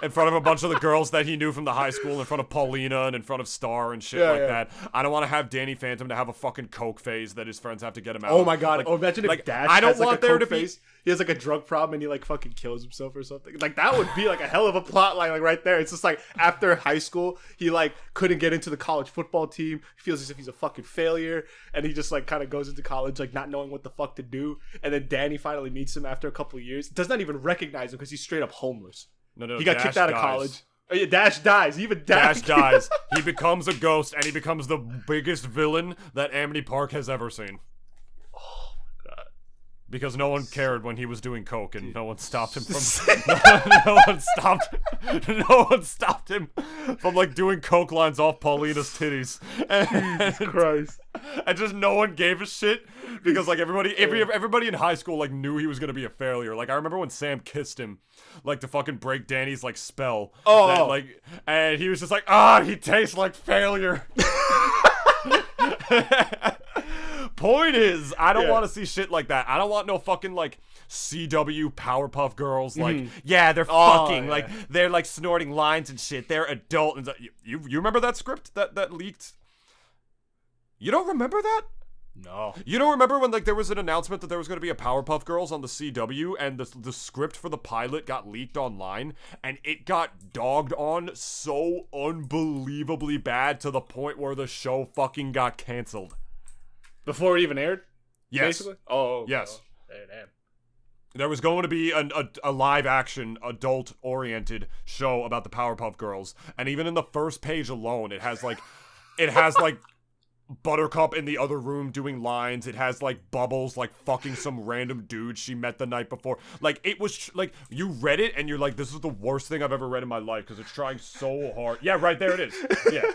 in front of a bunch of the girls that he knew from the high school, in front of Paulina and in front of Star and shit that. I don't want to have Danny Phantom to have a fucking coke phase that his friends have to get him out of. Oh my god. Like, imagine if Dash has, like, a coke phase. He has, like, a drug problem and he, like, fucking kills himself or something. Like, that would be, like, a hell of a plot line, like, right there. It's just like, after high school, he, like, couldn't get into the college football team. He feels as if he's a fucking failure, and he just, like, kind of goes into college, like, not knowing what the fuck to do. And then Danny finally meets him after a couple of years. Does not even recognize him because he's straight up homeless. No, he got kicked out of college. Oh, yeah, Dash dies. Even Dash dies. He becomes a ghost, and he becomes the biggest villain that Amity Park has ever seen. Oh my god! Because no one cared when he was doing coke, and no one stopped him from. no one stopped him from, like, doing coke lines off Paulina's titties. Jesus Christ! And just no one gave a shit. Because, like, everybody in high school, like, knew he was gonna be a failure. Like, I remember when Sam kissed him, like, to fucking break Danny's, like, spell. Like, and he was just like, he tastes like failure. Point is, I don't want to see shit like that. I don't want no fucking, like, CW Powerpuff Girls, like, they're fucking, like, they're, like, snorting lines and shit. They're adult. And you remember that script that leaked? You don't remember that? No. You don't remember when like there was an announcement that there was going to be a Powerpuff Girls on the CW, and the script for the pilot got leaked online, and it got dogged on so unbelievably bad to the point where the show fucking got canceled. Before it even aired? Yes. Basically? Oh. Yes. Oh, damn. There was going to be a live-action, adult-oriented show about the Powerpuff Girls, and even in the first page alone, it has like Buttercup in the other room doing lines. It has like Bubbles like fucking some random dude she met the night before. Like it was like you read it and you're like, this is the worst thing I've ever read in my life because it's trying so hard. Yeah, right there it is. Yeah.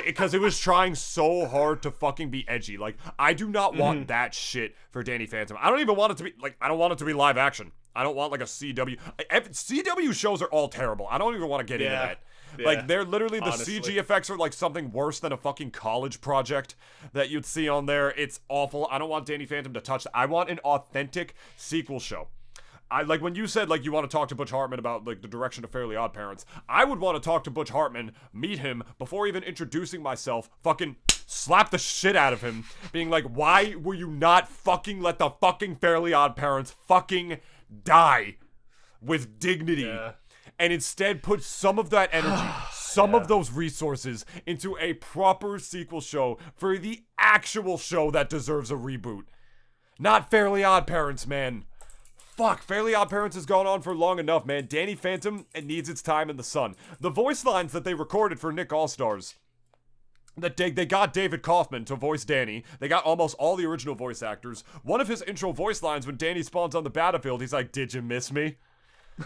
Because it was trying so hard to fucking be edgy. Like, I do not want that shit for Danny Phantom. I don't even want it to be, like, I don't want it to be live action. I don't want, like, a CW. CW shows are all terrible. I don't even want to get into that. Yeah. Like, they're literally, the Honestly. CG effects are, like, something worse than a fucking college project that you'd see on there. It's awful. I don't want Danny Phantom to touch that. I want an authentic sequel show. I like when you said like you want to talk to Butch Hartman about like the direction of Fairly Odd Parents. I would want to talk to Butch Hartman, meet him before even introducing myself, fucking slap the shit out of him, being like, why will you not fucking let the fucking Fairly Odd Parents fucking die with dignity? Yeah. And instead put some of that energy, some of those resources into a proper sequel show for the actual show that deserves a reboot. Not Fairly Odd Parents, man. Fuck, Fairly Odd Parents has gone on for long enough, man. Danny Phantom, it needs its time in the sun. The voice lines that they recorded for Nick All-Stars, that they got David Kaufman to voice Danny. They got almost all the original voice actors. One of his intro voice lines when Danny spawns on the battlefield, he's like, "Did you miss me?"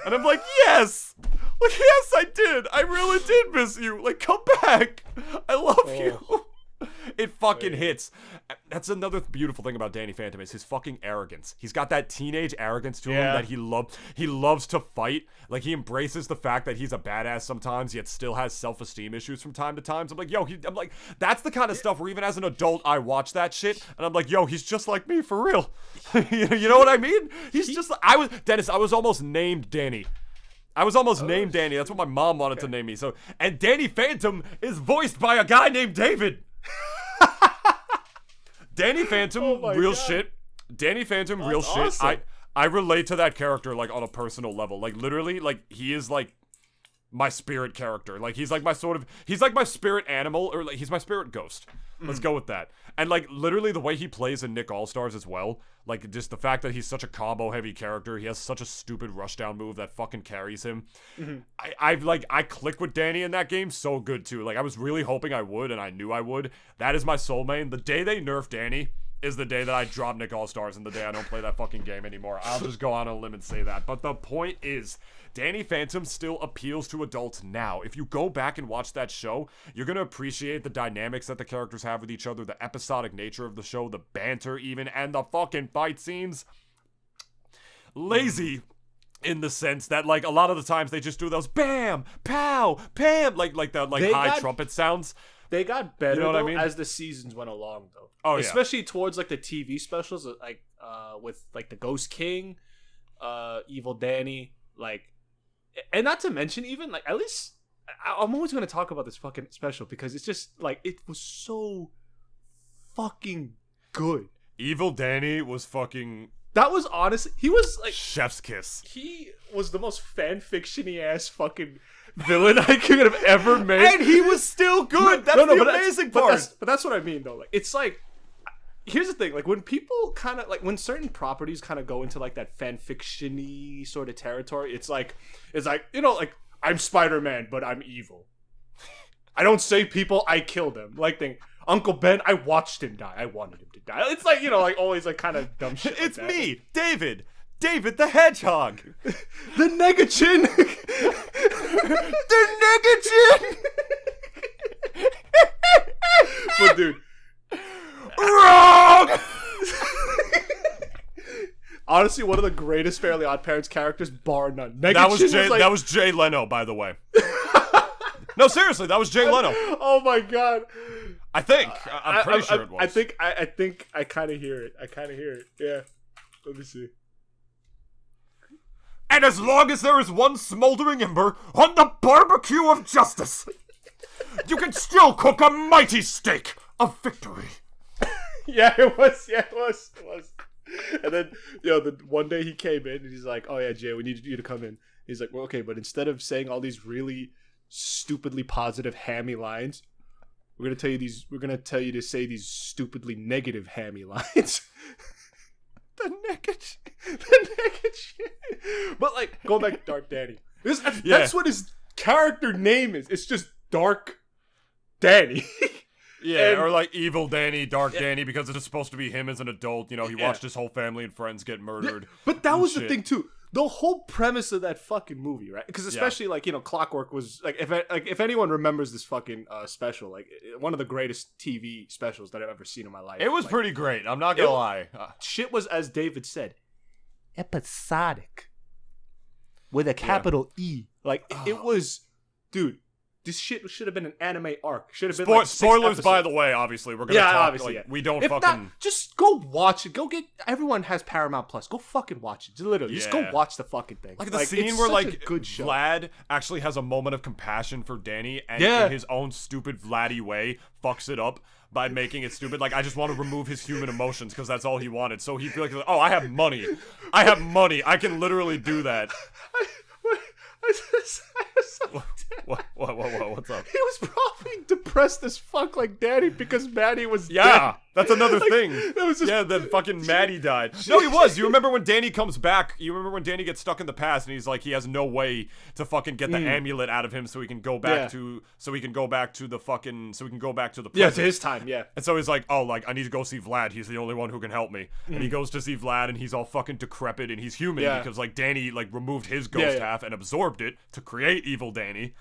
And I'm like, yes! Like, yes, I did! I really did miss you! Like, come back! I love you! It fucking hits. That's another beautiful thing about Danny Phantom is his fucking arrogance. He's got that teenage arrogance to him that he loves to fight. Like, he embraces the fact that he's a badass sometimes, yet still has self-esteem issues from time to time. So I'm like, yo, I'm like, that's the kind of stuff where even as an adult, I watch that shit, and I'm like, yo, he's just like me, for real. You know what I mean? He's just like, Dennis, I was almost named Danny. I was almost named Danny. That's what my mom wanted to name me. So, and Danny Phantom is voiced by a guy named David. Danny Phantom, real shit. Danny Phantom, real shit. I relate to that character, like, on a personal level. Like, literally, like, he is, like, my spirit character. Like, he's like my spirit animal, or, like, he's my spirit ghost. Let's go with that. And, like, literally the way he plays in Nick All-Stars as well, like, just the fact that he's such a combo-heavy character, he has such a stupid rushdown move that fucking carries him. I click with Danny in that game so good, too. Like, I was really hoping I would, and I knew I would. That is my soul main. The day they nerf Danny is the day that I drop Nick All-Stars and the day I don't play that fucking game anymore. I'll just go on a limb and say that. But the point is, Danny Phantom still appeals to adults now. If you go back and watch that show, you're going to appreciate the dynamics that the characters have with each other, the episodic nature of the show, the banter even, and the fucking fight scenes. Lazy in the sense that, like, a lot of the times they just do those bam, pow, pam, like the high trumpet sounds. They got better, you know what I mean? as the seasons went along, though. Oh, especially towards like the TV specials, like with like the Ghost King, Evil Danny, like, and not to mention even like at least I'm always gonna talk about this fucking special because it's just like it was so fucking good. Evil Danny was fucking. That was honestly, he was like chef's kiss. He was the most fan-fiction-y ass fucking villain I could have ever made, and he was still good. That's the amazing part. But that's what I mean, though. Like, it's like, here's the thing. Like, when people kind of like when certain properties kind of go into like that fan-fiction-y sort of territory, it's like you know, like I'm Spider-Man, but I'm evil. I don't save people. I kill them. Like thing. Uncle Ben, I watched him die. I wanted him to die. It's like, you know, like always like kind of dumb shit. It's like me, David the Hedgehog. The Negachin. The Negachin. But dude, wrong. Honestly, one of the greatest Fairly Odd Parents characters, bar none. That was Jay Leno, by the way. No, seriously, that was Jay Leno. Oh my god. I think. I'm pretty sure it was. I think I kind of hear it. Yeah. Let me see. And as long as there is one smoldering ember on the barbecue of justice, you can still cook a mighty steak of victory. Yeah, it was. Yeah, it was. It was. And then, the one day he came in and he's like, "Oh yeah, Jay, we need you to come in." He's like, "Well, okay, but instead of saying all these really stupidly positive hammy lines, we're gonna tell you these. We're gonna tell you to say these stupidly negative hammy lines." The naked shit. But like, going back to Dark Danny. That's what his character name is. It's just Dark Danny. Yeah, or like Evil Danny, Dark Danny, because it is supposed to be him as an adult. He watched his whole family and friends get murdered. But that was the thing too. The whole premise of that fucking movie, right? Because especially Clockwork was like, if anyone remembers this fucking special, like one of the greatest TV specials that I've ever seen in my life. It was pretty great. I'm not gonna lie. Shit was, as David said, episodic with a capital E. Like it was, dude. This shit should have been an anime arc. Should have been like 6 spoilers, episodes. by the way. Obviously, we're gonna talk. Obviously, we don't if fucking. Not, just go watch it. Go get. Everyone has Paramount Plus. Go fucking watch it. Literally, just go watch the fucking thing. Like the scene where good show. Vlad actually has a moment of compassion for Danny, and in his own stupid Vladdy way, fucks it up by making it stupid. Like, I just want to remove his human emotions because that's all he wanted. So he'd be like, "Oh, I have money. I can literally do that." What's up? He was probably depressed as fuck like Danny because Maddie was dead. That's another thing. That was just... then fucking Maddie died. No, he was. You remember when Danny comes back? You remember when Danny gets stuck in the past and he's like, he has no way to fucking get the amulet out of him so he can go back to the present. Yeah, to his time, yeah. And so he's like, oh, like, I need to go see Vlad. He's the only one who can help me. And he goes to see Vlad and he's all fucking decrepit and he's human because like Danny like removed his ghost half and absorbed it to create evil Danny.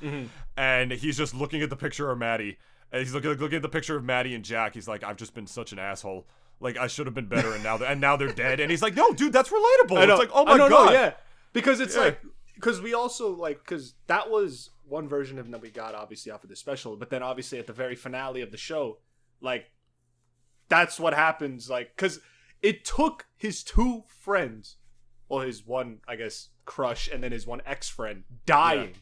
And he's just looking at the picture of Maddie. And he's looking at the picture of Maddie and Jack. He's like, I've just been such an asshole. Like, I should have been better, and now they're dead. And he's like, no, dude, that's relatable. It's like, oh my god. No, yeah. Because it's like, because we also, like, because that was one version of that we got, obviously, off of the special. But then, obviously, at the very finale of the show, like, that's what happens. Like, because it took his two friends, well, his one, I guess, crush, and then his one ex-friend dying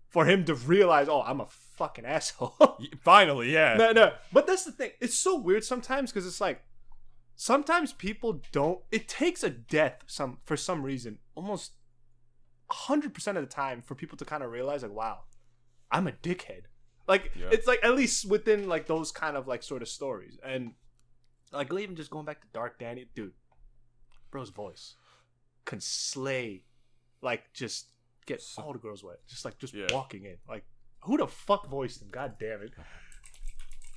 for him to realize, oh, I'm a fucking asshole. Finally, yeah. No. But that's the thing. It's so weird sometimes because it's like, sometimes people don't. It takes a death for some reason, almost 100% of the time, for people to kind of realize, like, wow, I'm a dickhead. Like, it's like, at least within like those kind of like sort of stories. And like, even just going back to Dark Danny, dude, bro's voice can slay, like, just get all the girls wet. Just walking in. Like, who the fuck voiced him? God damn it.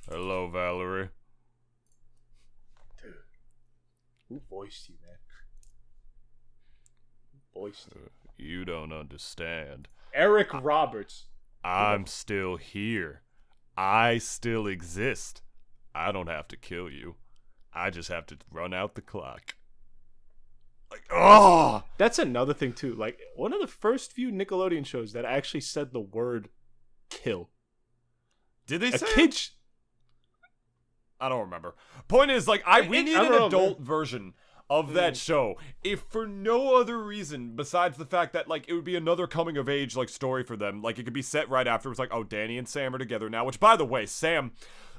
Hello, Valerie. Dude. Who voiced you, man? Who voiced you? You don't understand. Eric Roberts. I'm still here. I still exist. I don't have to kill you. I just have to run out the clock. Like, oh! That's another thing, too. Like, one of the first few Nickelodeon shows that actually said the word kill. Did they say kid? I don't remember. Point is, like, we need an adult version of that show, if for no other reason besides the fact that, like, it would be another coming of age, like, story for them. Like, it could be set right after. It was like, oh, Danny and Sam are together now, which, by the way, Sam,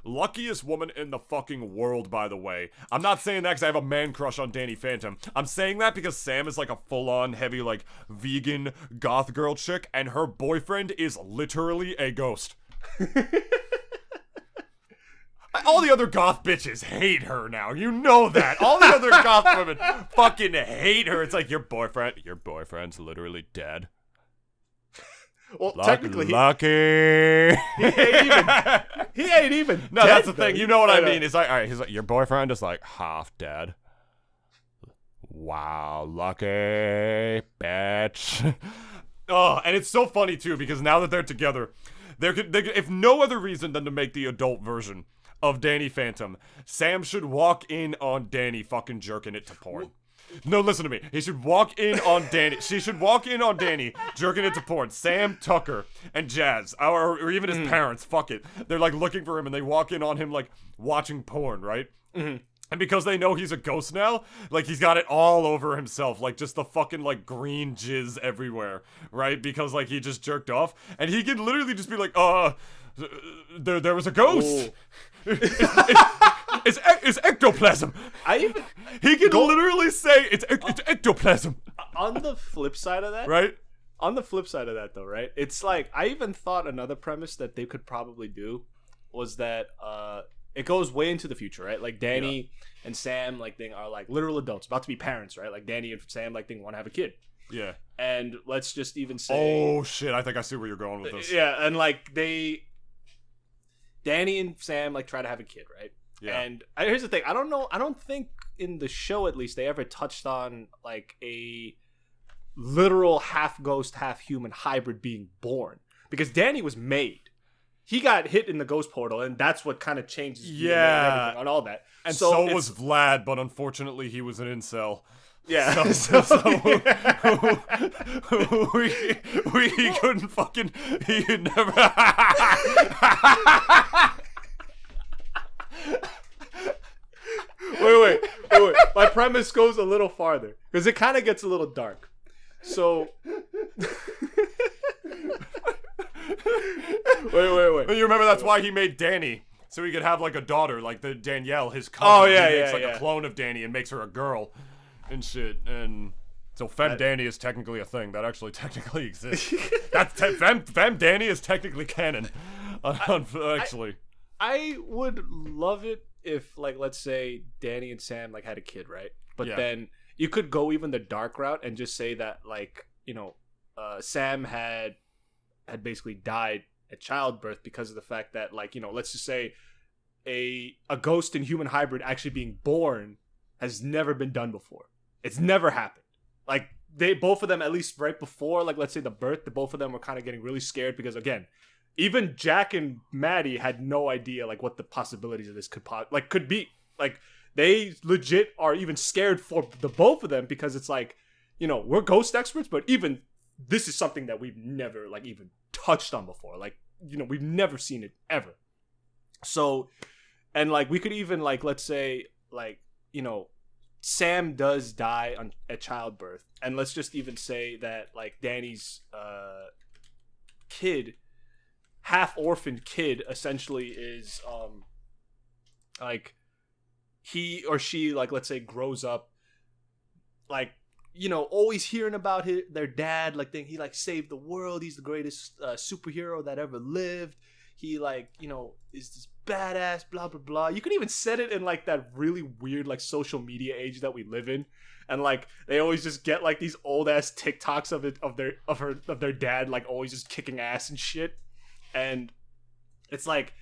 luckiest woman in the fucking world, by the way. I'm not saying that because I have a man crush on Danny Phantom. I'm saying that because Sam is like a full-on heavy, like, vegan goth girl chick, and her boyfriend is literally a ghost. All the other goth bitches hate her now. You know that. All the other goth women fucking hate her. It's like, your boyfriend's literally dead. Well, technically, lucky. He ain't even. No, dead, that's the thing. You know what I mean? It's like, all right. He's like, your boyfriend is like half dead. Wow, lucky, bitch. Oh, and it's so funny too because now that they're together, they could, if no other reason than to make the adult version of Danny Phantom, Sam should walk in on Danny fucking jerking it to porn. No, listen to me. He should walk in on Danny. She should walk in on Danny, jerking it to porn. Sam, Tucker, and Jazz, or even his parents. Fuck it. They're like looking for him, and they walk in on him like watching porn, right? And because they know he's a ghost now, like, he's got it all over himself, like, just the fucking, like, green jizz everywhere, right? Because, like, he just jerked off, and he could literally just be like, There was a ghost. Oh. It's ectoplasm. He can literally say it's ectoplasm. On the flip side of that, Right? On the flip side of that, though, right? It's like I even thought another premise that they could probably do was that it goes way into the future, right? Like Danny and Sam, like they are like literal adults, about to be parents, right? Like Danny and Sam, like they want to have a kid. Yeah. And let's just even say, oh shit! I think I see where you're going with this. Yeah, and like Danny and Sam like try to have a kid, right? Yeah. And here's the thing: I don't think in the show at least they ever touched on like a literal half ghost, half human hybrid being born, because Danny was made. He got hit in the ghost portal, and that's what kind of changes DNA and everything on all that. And so was Vlad, but unfortunately he was an incel. Yeah. We couldn't fucking. He could never. Wait. My premise goes a little farther because it kind of gets a little dark. So. Wait. You remember that's why he made Danny, so he could have like a daughter, like the Danielle, his cousin. Oh yeah, he makes yeah. a clone of Danny and makes her a girl, and shit. And so Femme Danny is technically a thing that actually technically exists. Femme Danny is technically canon. Actually, I would love it if, like, let's say Danny and Sam like had a kid, right? But then you could go even the dark route and just say that, like, you know, Sam had basically died at childbirth because of the fact that, like, you know, let's just say a ghost and human hybrid actually being born has never been done before. It's never happened. Like, both of them, at least right before, like, let's say the birth, both of them were kind of getting really scared because, again, even Jack and Maddie had no idea, like, what the possibilities of this could be. Like, they legit are even scared for the both of them because it's like, you know, we're ghost experts, but even this is something that we've never, like, even touched on before. Like, you know, we've never seen it ever. So, and, like, we could even, like, let's say, like, you know, Sam does die at childbirth, and let's just even say that, like, Danny's kid, half orphaned kid, essentially is like, he or she, like, let's say, grows up, like, you know, always hearing about their dad, like, he like saved the world, he's the greatest superhero that ever lived, he, like, you know, is this badass, blah blah blah. You could even set it in, like, that really weird, like, social media age that we live in, and, like, they always just get, like, these old ass TikToks of their dad, like, always just kicking ass and shit. And it's like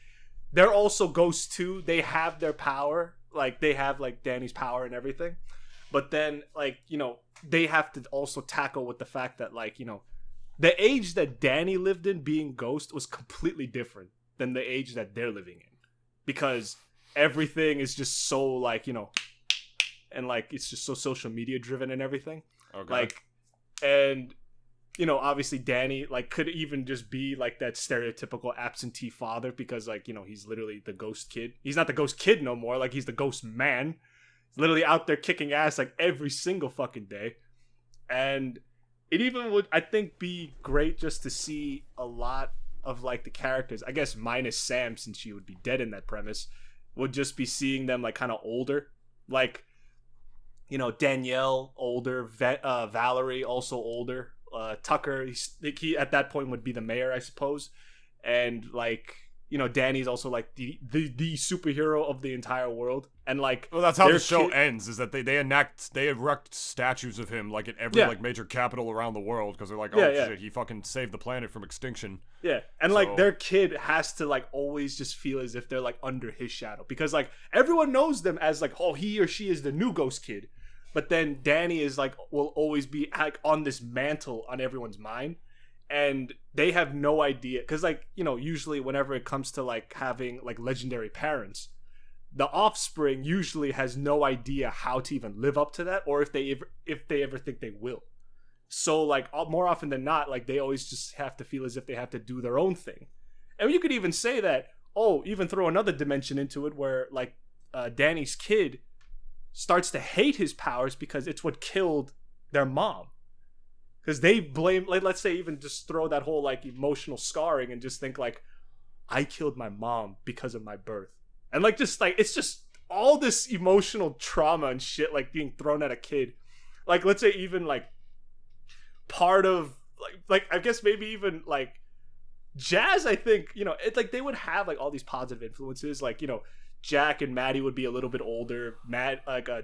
they're also ghosts too. They have their power, like, they have, like, Danny's power and everything, but then, like, you know, they have to also tackle with the fact that, like, you know, the age that Danny lived in being ghost was completely different than the age that they're living in, because everything is just so, like, you know, and, like, it's just so social media driven and everything. Okay. Like, and, you know, obviously Danny, like, could even just be, like, that stereotypical absentee father because, like, you know, he's literally the ghost kid. He's not the ghost kid no more. Like, he's the ghost man. He's literally out there kicking ass, like, every single fucking day. And it even would, I think, be great just to see a lot of, like, the characters, I guess minus Sam, since she would be dead in that premise, would just be seeing them, like, kind of older. Like, you know, Danielle older, Valerie also older, Tucker, he at that point would be the mayor, I suppose, and, like, you know, Danny's also, like, the superhero of the entire world, and, like, well, that's how the show ends, is that they erect statues of him, like, in every like major capital around the world, because they're like, oh shit, he fucking saved the planet from extinction. Yeah, and like, their kid has to, like, always just feel as if they're, like, under his shadow, because, like, everyone knows them as, like, oh, he or she is the new ghost kid, but then Danny is, like, will always be, like, on this mantle on everyone's mind. And they have no idea, because, like, you know, usually whenever it comes to, like, having, like, legendary parents, the offspring usually has no idea how to even live up to that, or if they ever think they will. So, like, more often than not, like, they always just have to feel as if they have to do their own thing. And you could even say that, even throw another dimension into it where, like, Danny's kid starts to hate his powers because it's what killed their mom. Because they blame, like, let's say even just throw that whole, like, emotional scarring and just think, like, I killed my mom because of my birth. And like just like it's just all this emotional trauma and shit like being thrown at a kid. Like let's say even like part of like I guess maybe even like Jazz, I think, you know, it's like they would have like all these positive influences. Like, you know, Jack and Maddie would be a little bit older.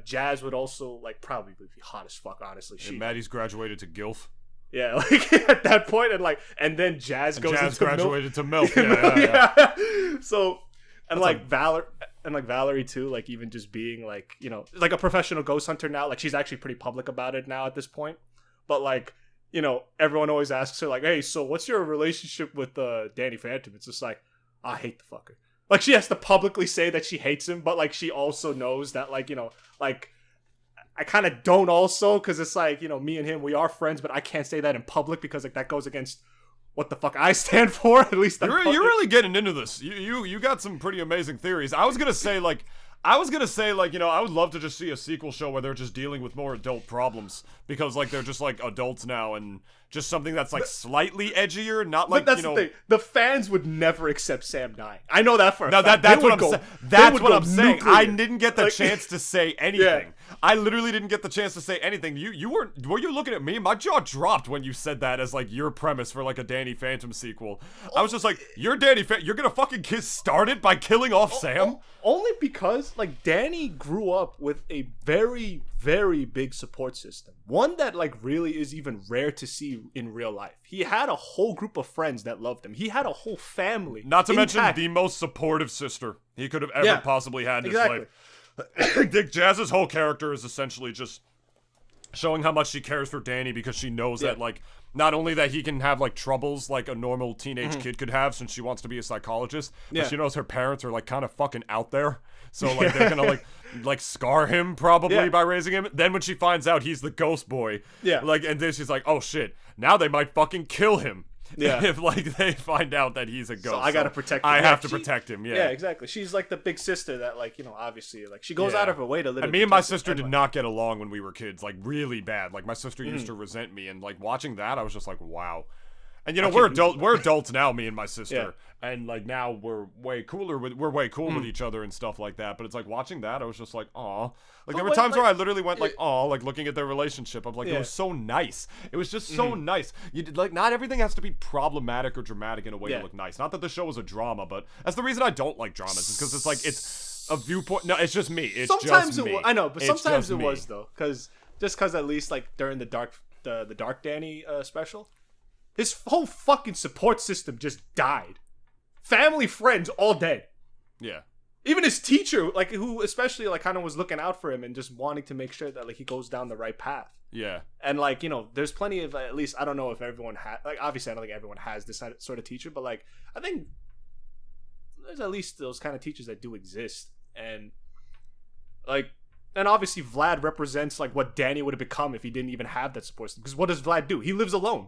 Jazz would also like probably be hot as fuck, honestly. And Maddie's graduated to GILF. Yeah, like at that point, and then Jazz goes into graduated MILF. to MILF. Yeah. So, and like Valerie too, like even just being like, you know, like a professional ghost hunter now. Like she's actually pretty public about it now at this point. But like, you know, everyone always asks her like, hey, so what's your relationship with Danny Phantom? It's just like, I hate the fucker. Like she has to publicly say that she hates him, but like she also knows that like, you know, like I kind of don't also, because it's like, you know, me and him, we are friends, but I can't say that in public because like that goes against what the fuck I stand for. At least you're really getting into this. You got some pretty amazing theories. I was gonna say like, you know, I would love to just see a sequel show where they're just dealing with more adult problems because like they're just like adults now and just something that's like slightly edgier, not like, but that's you know, the thing. The fans would never accept Sam dying. I know that for a fact. That's what I'm saying. That's what I'm saying. I didn't get the chance to say anything. Yeah. I literally didn't get the were you looking at me? My jaw dropped when you said that as like your premise for like a Danny Phantom sequel. I was just like, you're gonna fucking start it by killing off Sam? Only because like Danny grew up with a very, very big support system. One that like really is even rare to see in real life. He had a whole group of friends that loved him. He had a whole family. Not to mention the most supportive sister he could have ever possibly had in his life. Dick Jazz's whole character is essentially just showing how much she cares for Danny because she knows that like not only that he can have like troubles like a normal teenage kid could have since she wants to be a psychologist, but she knows her parents are like kind of fucking out there. So like they're gonna like scar him probably by raising him. Then when she finds out he's the ghost boy, like and then she's like, oh shit, now they might fucking kill him. Yeah, if like they find out that he's a ghost, so I gotta protect him. I have to protect him. Yeah, exactly. She's like the big sister that, like, you know, obviously, like she goes out of her way to literally. And me and my sister did not get along when we were kids, like really bad. Like my sister used to resent me, and like watching that, I was just like, wow. And you know, we're adults now, me and my sister, and like now we're way cool with each other and stuff like that. But it's like watching that, I was just like, aw. Like there were times where I literally went like, aw, like looking at their relationship. I'm like, it was so nice. It was just so nice. You did, like, not everything has to be problematic or dramatic in a way to look nice. Not that the show was a drama, but that's the reason I don't like dramas. Is because it's like it's a viewpoint. No, it's just me. It's sometimes just me. I know, but sometimes it was though, because at least like during the Dark Danny special. His whole fucking support system just died. Family, friends, all dead. Yeah. Even his teacher, like, who especially, like, kind of was looking out for him and just wanting to make sure that, like, he goes down the right path. Yeah. And, like, you know, there's plenty of, at least, I don't know if everyone has, like, obviously I don't think everyone has this sort of teacher, but, like, I think there's at least those kind of teachers that do exist. And, like, and obviously Vlad represents, like, what Danny would have become if he didn't even have that support system. Because what does Vlad do? He lives alone.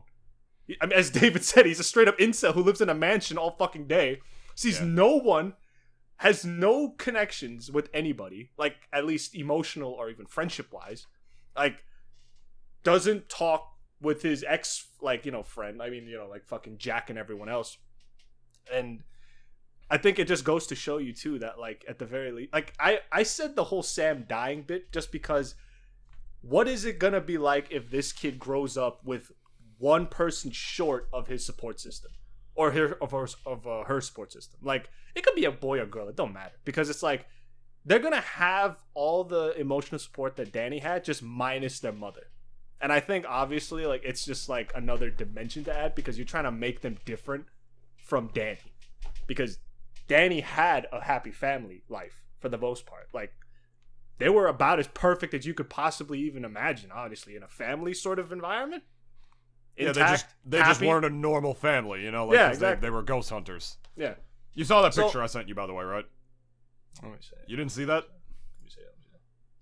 I mean, as David said, he's a straight up incel who lives in a mansion all fucking day, sees no one, has no connections with anybody, like at least emotional or even friendship wise, like doesn't talk with his ex, like, you know, friend. I mean, you know, like fucking Jack and everyone else. And I think it just goes to show you too that, like, at the very least, like I said the whole Sam dying bit just because what is it gonna be like if this kid grows up with one person short of his support system or her support system? Like, it could be a boy or girl, it don't matter, because it's like they're gonna have all the emotional support that Danny had, just minus their mother. And I think obviously, like, it's just like another dimension to add because you're trying to make them different from Danny, because Danny had a happy family life for the most part. Like, they were about as perfect as you could possibly even imagine, honestly, in a family sort of environment. Intact, they just weren't a normal family, you know? Like, exactly. They were ghost hunters. Yeah. You saw that picture I sent you, by the way, right? Let me see. You didn't see that? Let me see.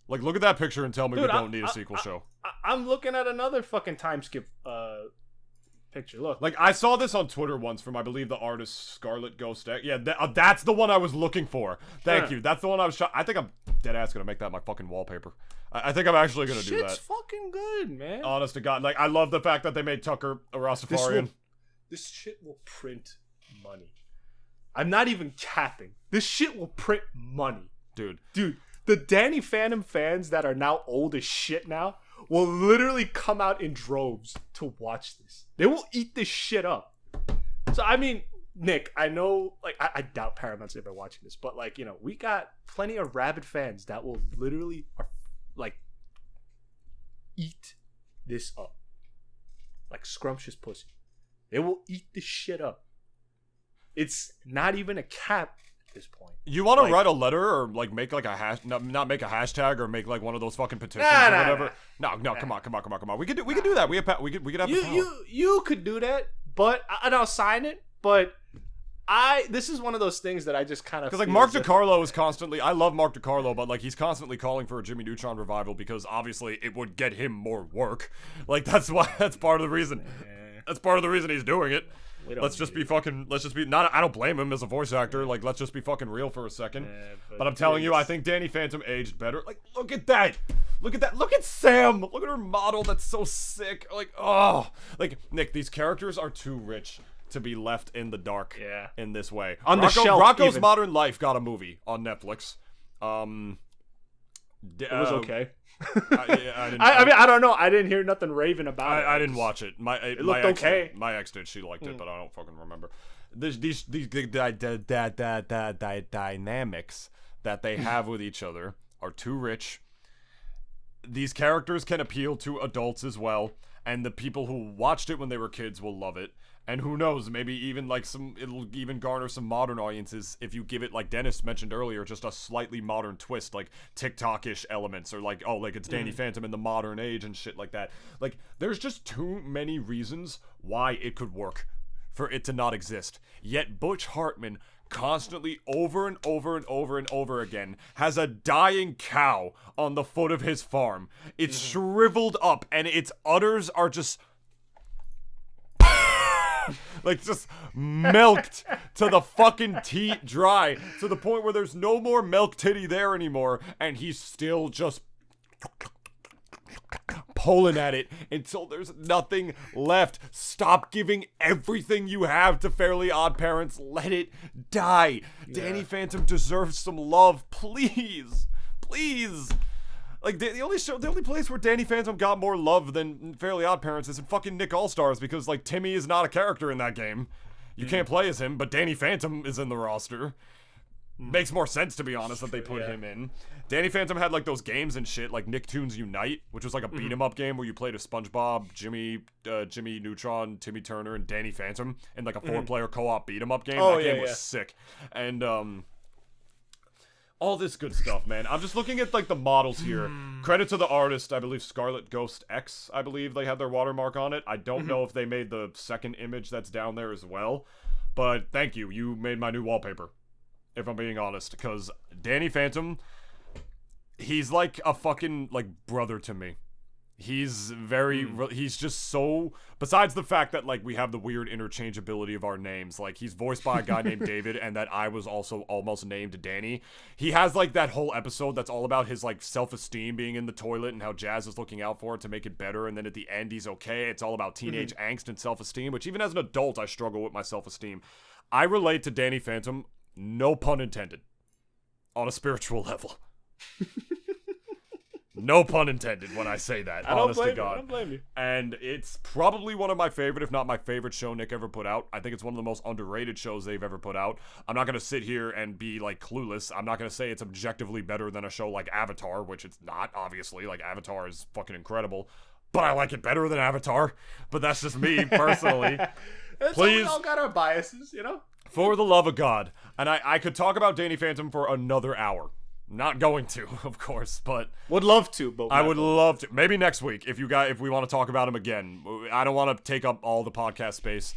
Like, look at that picture and tell me we don't need a sequel show. I'm looking at another fucking time skip picture. Look. Like, I saw this on Twitter once from, I believe, the artist Scarlet Ghost. Yeah, that's the one I was looking for. Thank you. That's the one I was I think I'm dead ass gonna make that my fucking wallpaper. I think I'm actually gonna do that. Shit's fucking good, man. Honest to God. Like, I love the fact that they made Tucker a Rastafarian. This shit will print money. I'm not even capping. This shit will print money. Dude. The Danny Phantom fans that are now old as shit now will literally come out in droves to watch this. They will eat this shit up. So, I mean, Nick, I know, like, I doubt Paramount's ever watching this, but, like, you know, we got plenty of rabid fans that will literally, like, eat this up. Like scrumptious pussy. They will eat this shit up. It's not even a cap at this point. You want to write a letter or like make like a not make a hashtag or make like one of those fucking petitions or whatever? No, come on. We could do that. We could have the power. You could do that, but and I'll sign it. But this is one of those things that I just kind of because like Mark DiCarlo is constantly. I love Mark DiCarlo, but like he's constantly calling for a Jimmy Neutron revival because obviously it would get him more work. Like that's part of the reason. That's part of the reason he's doing it. Let's just be not. I don't blame him as a voice actor. Like, let's just be fucking real for a second. But I'm telling you, I think Danny Phantom aged better. Like, look at that. Look at Sam. Look at her model. That's so sick. Like, oh, like Nick, these characters are too rich to be left in the dark. Yeah. In this way. On the shelf. Rocco's Modern Life got a movie on Netflix. It was okay. I mean, I don't know. I didn't hear nothing raving about it. I didn't watch it. It looked okay. My ex did. She liked it, but I don't fucking remember. These dynamics that they have with each other are too rich. These characters can appeal to adults as well, and the people who watched it when they were kids will love it. And who knows, maybe even like it'll even garner some modern audiences if you give it, like Dennis mentioned earlier, just a slightly modern twist, like TikTok-ish elements, or like, oh, like it's Danny Phantom in the modern age and shit like that. Like, there's just too many reasons why it could work for it to not exist. Yet Butch Hartman constantly over and over again has a dying cow on the foot of his farm. It's shriveled up and its udders are just like just milked to the fucking teat dry to the point where there's no more milk titty there anymore, and he's still just pulling at it until there's nothing left. Stop giving everything you have to Fairly Odd Parents. Let it die. Yeah. Danny Phantom deserves some love, please. Like, the only place where Danny Phantom got more love than Fairly Odd Parents is in fucking Nick All-Stars, because, like, Timmy is not a character in that game. You can't play as him, but Danny Phantom is in the roster. Makes more sense, to be honest, that they put him in. Danny Phantom had, like, those games and shit, like Nicktoons Unite, which was, like, a beat-em-up game where you played as SpongeBob, Jimmy Neutron, Timmy Turner, and Danny Phantom in, like, a four-player co-op beat-em-up game. That game was sick. And, all this good stuff, man. I'm just looking at, like, the models here. Credit to the artist, I believe Scarlet Ghost X, I believe they had their watermark on it. I don't know if they made the second image that's down there as well. But thank you. You made my new wallpaper, if I'm being honest. Because Danny Phantom, he's like a fucking, like, brother to me. He's he's just so, besides the fact that, like, we have the weird interchangeability of our names, like, he's voiced by a guy named David, and that I was also almost named Danny. He has, like, that whole episode that's all about his, like, self-esteem being in the toilet and how Jazz is looking out for it to make it better, and then at the end he's okay. It's all about teenage angst and self-esteem, which even as an adult I struggle with my self-esteem. I relate to Danny Phantom, no pun intended, on a spiritual level. No pun intended when I say that, honest to God. I don't blame you. And it's probably one of my favorite, if not my favorite show Nick ever put out. I think it's one of the most underrated shows they've ever put out. I'm not going to sit here and be, like, clueless. I'm not going to say it's objectively better than a show like Avatar, which it's not, obviously. Like, Avatar is fucking incredible. But I like it better than Avatar. But that's just me, personally. Please. We all got our biases, you know? For the love of God. And I could talk about Danny Phantom for another hour. Not going to, of course, but would love to. But I would love to. Maybe next week, if we want to talk about him again. I don't want to take up all the podcast space.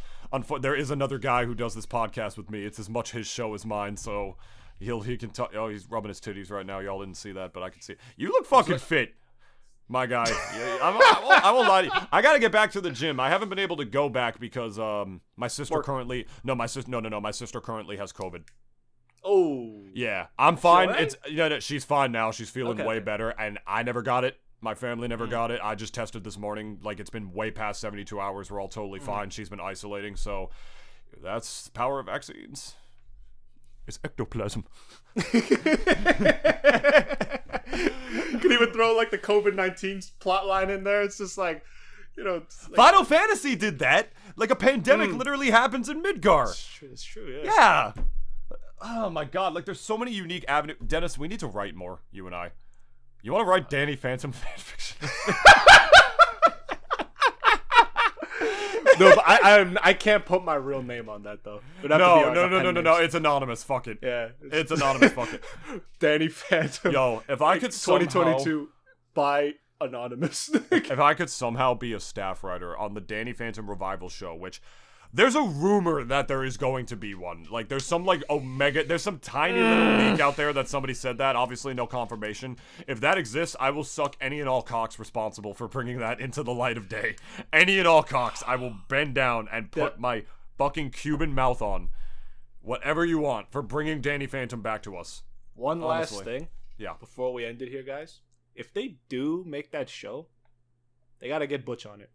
There is another guy who does this podcast with me. It's as much his show as mine, so he can talk. Oh, he's rubbing his titties right now. Y'all didn't see that, but I can see it. You look fucking fit, my guy. I won't lie to you. I gotta get back to the gym. I haven't been able to go back because my sister currently my sister currently has COVID. Oh. Yeah, I'm fine. Right? She's fine now. She's feeling way better, and I never got it. My family never got it. I just tested this morning. Like, it's been way past 72 hours. We're all totally fine. She's been isolating, so that's the power of vaccines. is ectoplasm. You could even throw like the COVID-19 plot line in there. It's just like, Final Fantasy did that. Like a pandemic literally happens in Midgar. It's true. Yeah. Oh my god, like there's so many unique avenues. Dennis, we need to write more, you and I. You want to write Danny Phantom fanfiction? No, but I can't put my real name on that though. No. It's anonymous. Fuck it. Yeah, it's anonymous. Fuck it. Danny Phantom. Yo, if I could 2022 by anonymous. If I could somehow be a staff writer on the Danny Phantom revival show, which there's a rumor that there is going to be one. Like there's some there's some tiny little leak out there that somebody said that. Obviously no confirmation. If that exists, I will suck any and all cocks responsible for bringing that into the light of day. Any and all cocks, I will bend down and put my fucking Cuban mouth on. Whatever you want for bringing Danny Phantom back to us. One last thing. Yeah. Before we end it here, guys. If they do make that show, they gotta get Butch on it.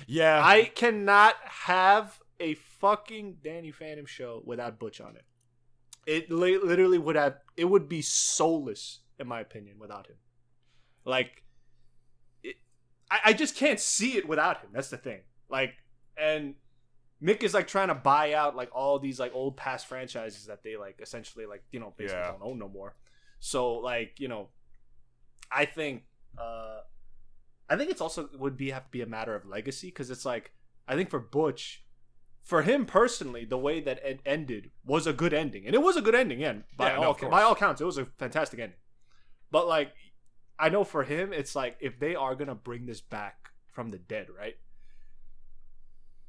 Yeah. I cannot have a fucking Danny Phantom show without Butch on it. It literally would be soulless, in my opinion, without him. Like, I just can't see it without him. That's the thing. Like, and Mick is like trying to buy out like all these like old past franchises that they like essentially like, basically don't own no more. So like, I think it's also have to be a matter of legacy, because it's like, I think for Butch, for him personally, the way that it ended was a good ending, and it was a good ending. By all counts, it was a fantastic ending. But like, I know for him, it's like if they are gonna bring this back from the dead, right?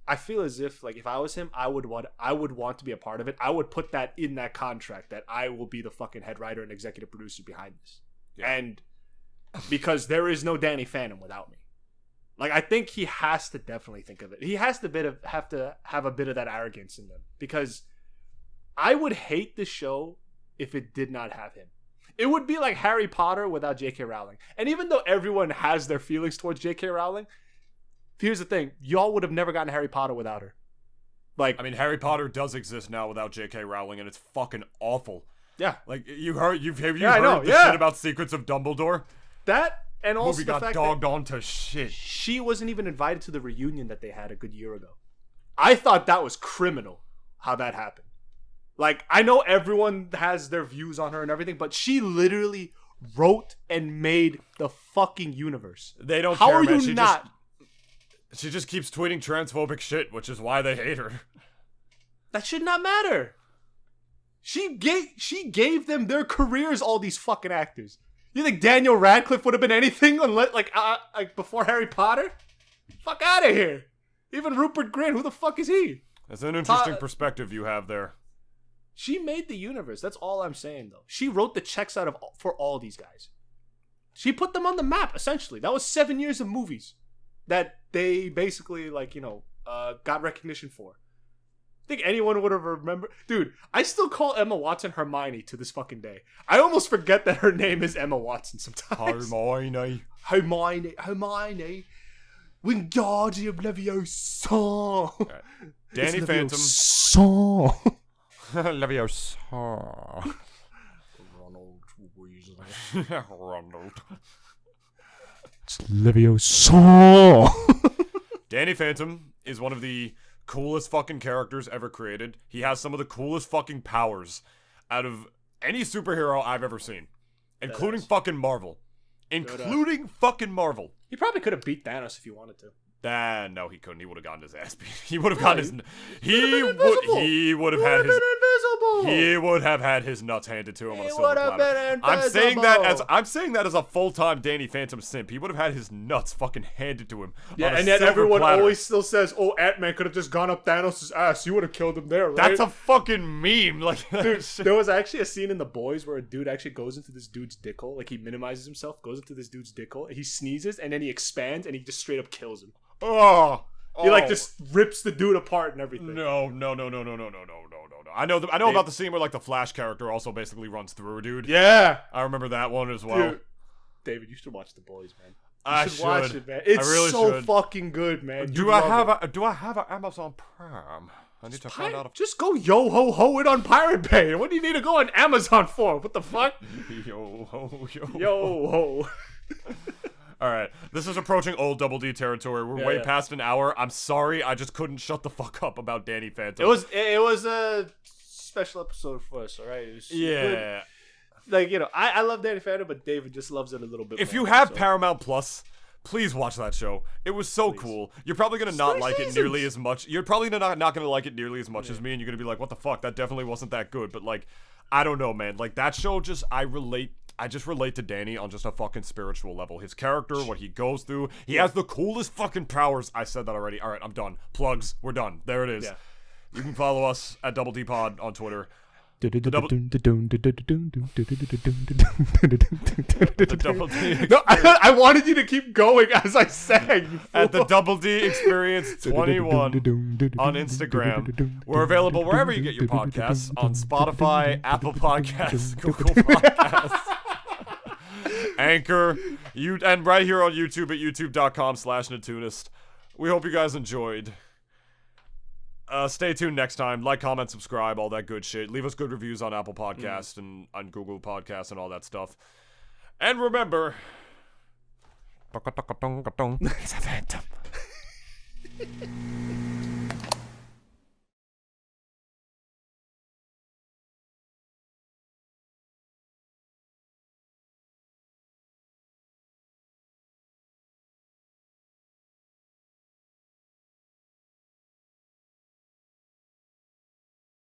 I feel as if like if I was him, I would want to be a part of it. I would put that in that contract that I will be the fucking head writer and executive producer behind this, and because there is no Danny Phantom without me. Like, I think he has to definitely think of it. He has to have a bit of that arrogance in them, because I would hate the show if it did not have him. It would be like Harry Potter without J.K. Rowling. And even though everyone has their feelings towards J.K. Rowling, here's the thing: y'all would have never gotten Harry Potter without her. Like, I mean, Harry Potter does exist now without J.K. Rowling, and it's fucking awful. Yeah, like you've heard the shit about Secrets of Dumbledore. That, and also movie the got fact dogged that onto shit. She wasn't even invited to the reunion that they had a good year ago. I thought that was criminal how that happened. Like, I know everyone has their views on her and everything, but she literally wrote and made the fucking universe. They don't How care, are man. you not? She just keeps tweeting transphobic shit, which is why they hate her. That should not matter. She gave them their careers, all these fucking actors. You think Daniel Radcliffe would have been anything unless like before Harry Potter? Fuck out of here. Even Rupert Grint, who the fuck is he? That's an interesting perspective you have there. She made the universe. That's all I'm saying, though. She wrote the checks for all these guys. She put them on the map, essentially. That was 7 years of movies that they basically got recognition for. I think anyone would have remembered. Dude, I still call Emma Watson Hermione to this fucking day. I almost forget that her name is Emma Watson sometimes. Hermione. Wingardium Leviosa. Right. Danny Phantom. Leviosa. Ronald Weasley. Ronald. It's Leviosa. Danny Phantom is one of the coolest fucking characters ever created. He has some of the coolest fucking powers out of any superhero I've ever seen, including fucking Marvel. Including fucking Marvel. He probably could have beat Thanos if he wanted to. No, he couldn't. He would have gotten his ass beat. He would have gotten his. He would have had his. He would have had his nuts handed to him on a silver platter. I'm saying that as a full-time Danny Phantom simp. He would have had his nuts fucking handed to him. Yeah, and yet everyone always still says, "Oh, Ant-Man could have just gone up Thanos' ass. You would have killed him there, right?" That's a fucking meme. Like, dude, there was actually a scene in The Boys where a dude actually goes into this dude's dick hole. Like, he minimizes himself, goes into this dude's dick hole, and he sneezes, and then he expands, and he just straight up kills him. He like just rips the dude apart and everything. No. I know about the scene where like the Flash character also basically runs through a dude. Yeah, I remember that one as well. Dude, David, you should watch The Boys, man. I should watch it, man. It's really so fucking good, man. Do I have an Amazon Prime? I need to find out. Just go yo ho ho it on Pirate Bay. What do you need to go on Amazon for? What the fuck? Yo ho yo Yo ho. All right, this is approaching old Double D territory. We're way past an hour. I'm sorry, I just couldn't shut the fuck up about Danny Phantom. It was a special episode for us, all right? It was yeah. Good. Like, you know, I love Danny Phantom, but David just loves it a little bit If more. you have Paramount Plus, please watch that show. It was so cool. You're probably going to not like it nearly as much. You're probably not going to like it nearly as much as me, and you're going to be like, what the fuck? That definitely wasn't that good. But, like, I don't know, man. Like, that show just, I just relate to Danny on just a fucking spiritual level. His character, what he goes through. He has the coolest fucking powers. I said that already. All right, I'm done. Plugs. We're done. There it is. Yeah. You can follow us at Double D Pod on Twitter. No, I wanted you to keep going as I sang. At the Double D Experience 21 on Instagram. We're available wherever you get your podcasts, on Spotify, Apple Podcasts, Google Podcasts, Anchor, and right here on YouTube at youtube.com/Nintoonist. We hope you guys enjoyed. Stay tuned next time. Like, comment, subscribe, all that good shit. Leave us good reviews on Apple Podcasts and on Google Podcasts and all that stuff. And remember... He's a phantom.